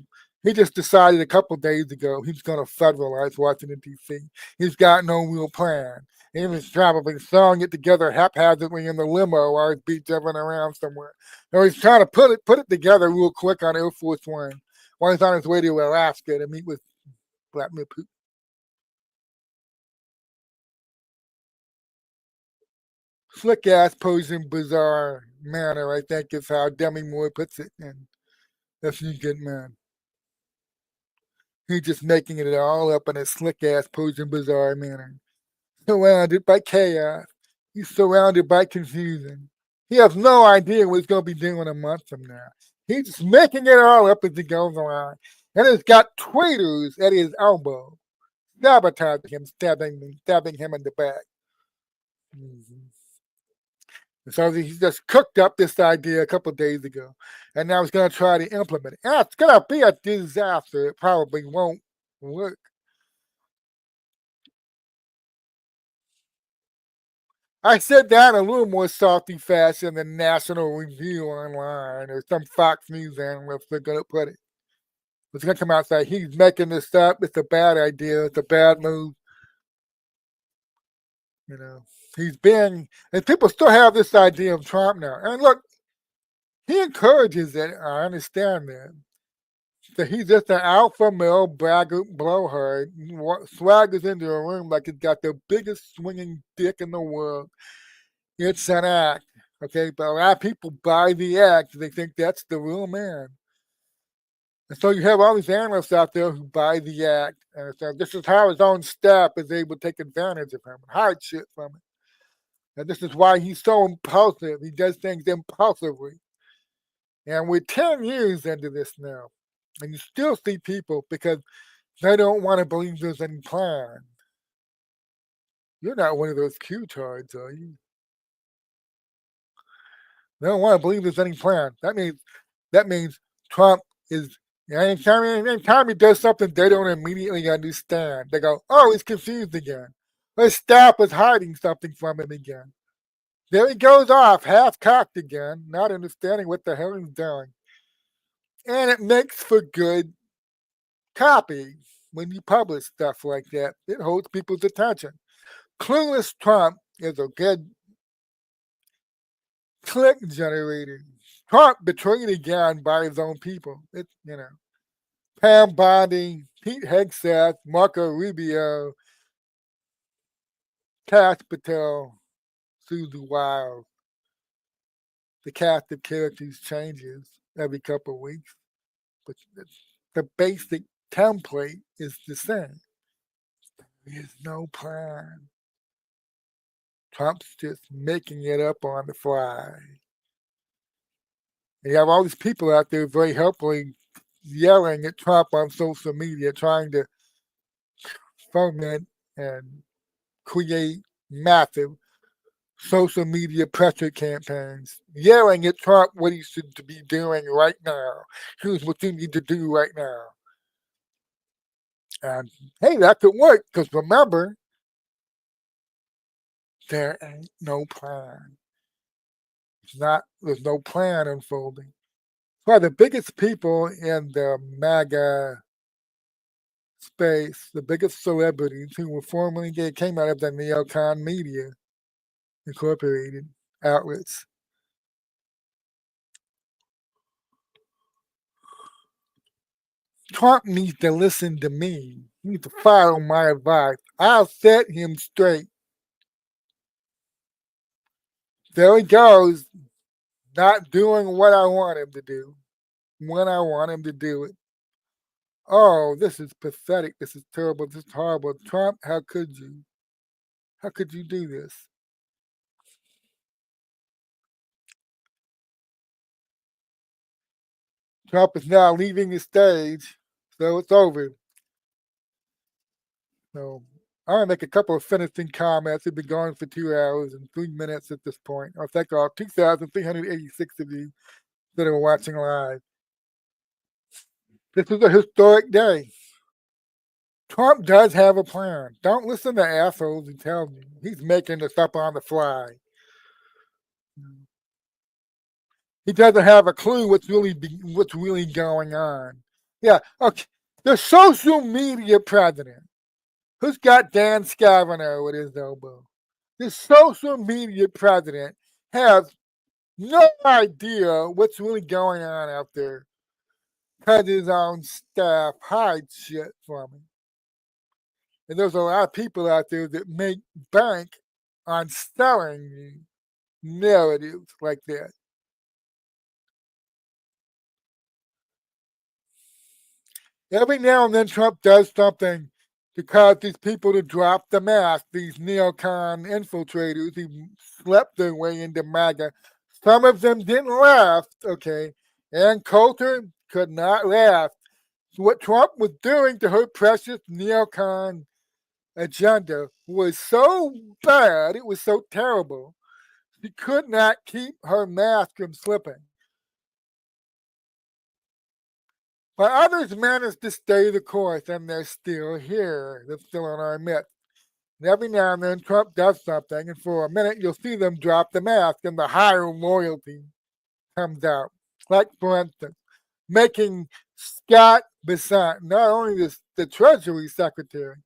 decided a couple days ago he's going to federalize Washington, D.C. He's got no real plan. He was probably throwing it together haphazardly in the limo while he's beat jumping around somewhere. So he's trying to put it together real quick on Air Force One while he's on his way to Alaska to meet with Vladimir Putin. Slick ass, posing, bizarre manner, I think is how Demi Moore puts it. And that's a good man. He's just making it all up in a slick ass, posing, bizarre manner. Surrounded by chaos. He's surrounded by confusion. He has no idea what he's going to be doing a month from now. He's just making it all up as he goes along. And he's got traitors at his elbow, sabotaging him, stabbing him in the back. Mm-hmm. So he just cooked up this idea a couple of days ago, and now he's going to try to implement it. And it's going to be a disaster. It probably won't work. I said that in a little more salty fashion than National Review Online or some Fox News analysts are going to put it. It's going to come out and say, he's making this up. It's a bad idea. It's a bad move. You know, he's been, and people still have this idea of Trump now. And look, he encourages it. I understand that. So he's just an alpha male braggart blowhard. Swaggers into a room like he's got the biggest swinging dick in the world. It's an act. Okay, but a lot of people buy the act. They think that's the real man. And so you have all these analysts out there who buy the act. And so this is how his own staff is able to take advantage of him and hide shit from him. And this is why he's so impulsive. He does things impulsively. And we're 10 years into this now. And you still see people because they don't want to believe there's any plan. You're not one of those Q-tards, are you? They don't want to believe there's any plan. That means Trump is anytime he does something they don't immediately understand. They go, oh, he's confused again. His staff is hiding something from him again. There he goes off, half cocked again, not understanding what the hell he's doing. And it makes for good copy when you publish stuff like that. It holds people's attention. Clueless Trump is a good click generator. Trump betrayed again by his own people. It's, Pam Bondi, Pete Hegseth, Marco Rubio, Cass Patel, Susie Wild. The cast of characters changes every couple of weeks, but the basic template is the same. There is no plan. Trump's just making it up on the fly. And you have all these people out there very helpfully yelling at Trump on social media, trying to foment and create massive social media pressure campaigns, yelling at Trump what he should be doing right now. Here's what you need to do right now. And hey, that could work because remember, there ain't no plan. There's no plan unfolding. Well, the biggest people in the MAGA space, the biggest celebrities who were formerly gay, came out of the neocon media incorporated outlets. Trump needs to listen to me. He needs to follow my advice. I'll set him straight. There he goes, not doing what I want him to do when I want him to do it. Oh, this is pathetic. This is terrible. This is horrible. Trump, how could you? How could you do this? Trump is now leaving the stage, so it's over. So I'm going to make a couple of finishing comments. We've been going for 2 hours and 3 minutes at this point. I'll thank all 2,386 of you that are watching live. This is a historic day. Trump does have a plan. Don't listen to assholes who tell you he's making this up on the fly. He doesn't have a clue what's really going on. Yeah, okay. The social media president, who's got Dan Scavino at his elbow. The social media president has no idea what's really going on out there because his own staff hides shit from him. And there's a lot of people out there that make bank on selling narratives like that. Every now and then Trump does something to cause these people to drop the mask, these neocon infiltrators who slept their way into MAGA. Some of them didn't laugh, okay? Ann Coulter could not laugh. So what Trump was doing to her precious neocon agenda was so bad, it was so terrible, she could not keep her mask from slipping. But others managed to stay the course, and they're still here. They're still in our midst. And every now and then Trump does something, and for a minute you'll see them drop the mask and the higher loyalty comes out. Like, for instance, making Scott Bessent, not only the Treasury Secretary,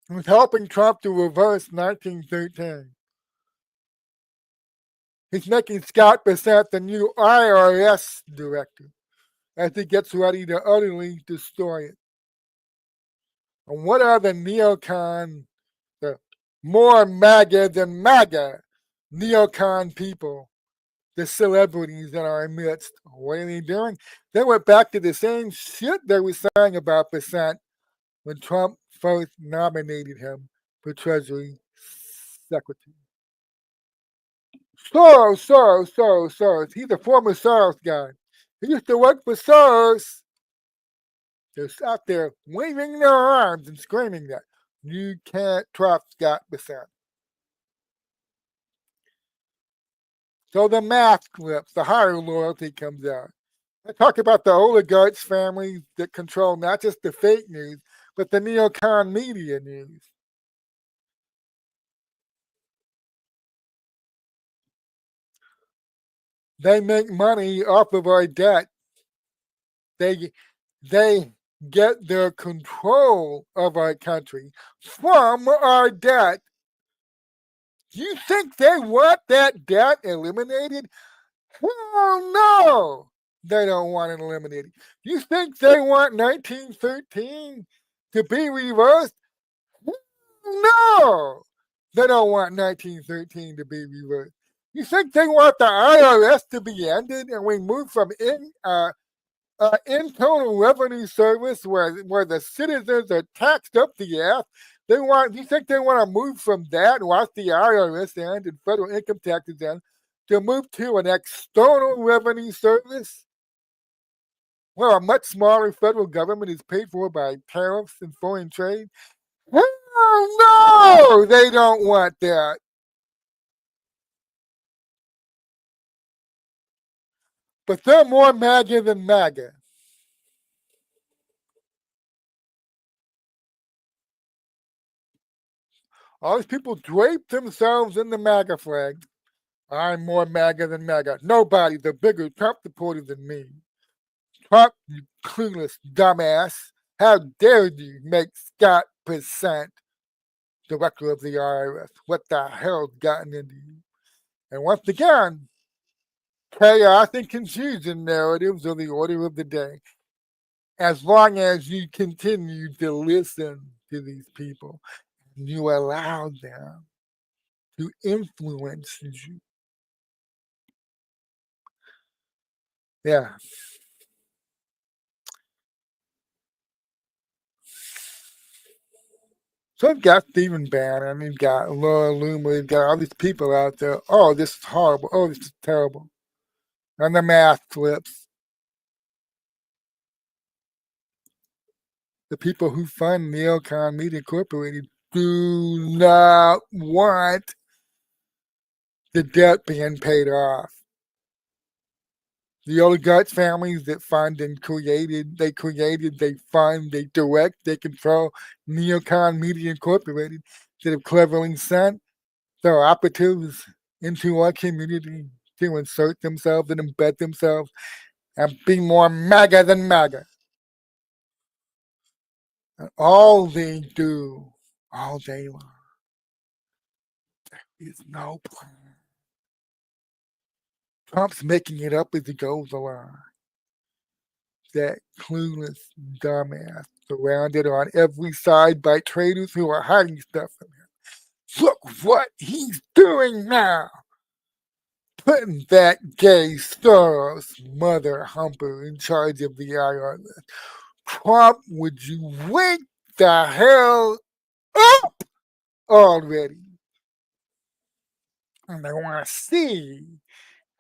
who's helping Trump to reverse 1913. He's making Scott Bessent the new IRS director as he gets ready to utterly destroy it. And what are the neocon, the more MAGA than MAGA neocon people, the celebrities in our midst? What are they doing? They went back to the same shit they were saying about Bessent when Trump first nominated him for Treasury Secretary. Soros. He's a former Soros guy. He used to work for Soros. They're out there waving their arms and screaming that you can't trust Scott Bessent. So the mask flips, the higher loyalty comes out. I talk about the oligarchs' families that control not just the fake news, but the neocon media news. They make money off of our debt. They they get their control of our country from our debt. Do you think they want that debt eliminated? Hell no! They don't want it eliminated. You think they want 1913 to be reversed? No! They don't want 1913 to be reversed. You think they want the IRS to be ended and we move from internal revenue service where the citizens are taxed up the ass? You think they want to move from that, watch the IRS end and federal income taxes end, to move to an external revenue service where a much smaller federal government is paid for by tariffs and foreign trade? Hell no! They don't want that. But they're more MAGA than MAGA. All these people drape themselves in the MAGA flag. I'm more MAGA than MAGA. Nobody's a bigger Trump supporter than me. Trump, you clueless dumbass. How dare you make Scott Bessent director of the IRS? What the hell's gotten into you? And once again, chaos and confusion narratives are the order of the day. As long as you continue to listen to these people, you allow them to influence you. Yeah. So you've got Stephen Bannon, you've got Laura Loomer, you've got all these people out there. Oh, this is horrible. Oh, this is terrible. And the mask flips. The people who fund Neocon Media Incorporated do not want the debt being paid off. The oligarchs families that fund and they fund, they direct, they control Neocon Media Incorporated that have cleverly sent their operatives into our community to insert themselves and embed themselves and be more MAGA than MAGA. And all they do all day long is no plan. Trump's making it up as he goes along. That clueless dumbass surrounded on every side by traitors who are hiding stuff from him. Look what he's doing now. Putting that gay Soros mother humper in charge of the IRS. Trump, would you wake the hell up already? And I want to see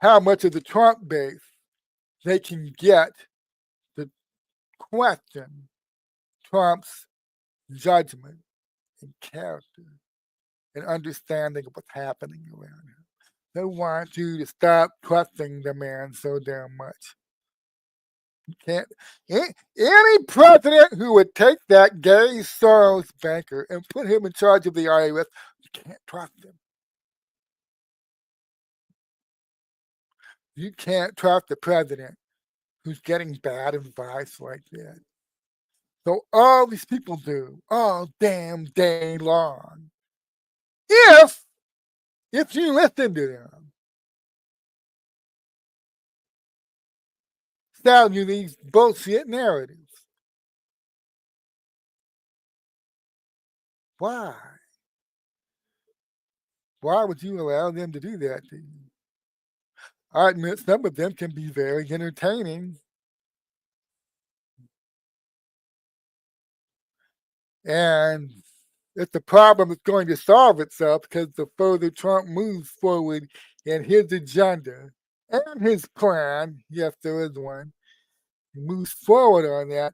how much of the Trump base they can get to question Trump's judgment and character and understanding of what's happening around him. They want you to stop trusting the man so damn much. Can't any president who would take that gay Soros banker and put him in charge of the IRS, you can't trust him. You can't trust the president who's getting bad advice like that. So all these people do all damn day long. If you listen to them, sell you these bullshit narratives. Why? Why would you allow them to do that to you? I admit some of them can be very entertaining. And it's a problem that's going to solve itself because the further Trump moves forward in his agenda and his plan, yes, there is one, he moves forward on that,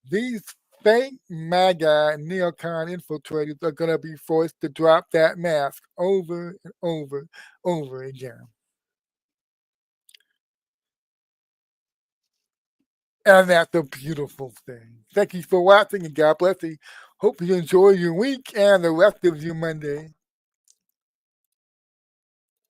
these fake MAGA neocon infiltrators are going to be forced to drop that mask over and over again. And that's a beautiful thing. Thank you for watching and God bless you. Hope you enjoy your week and the rest of your Monday.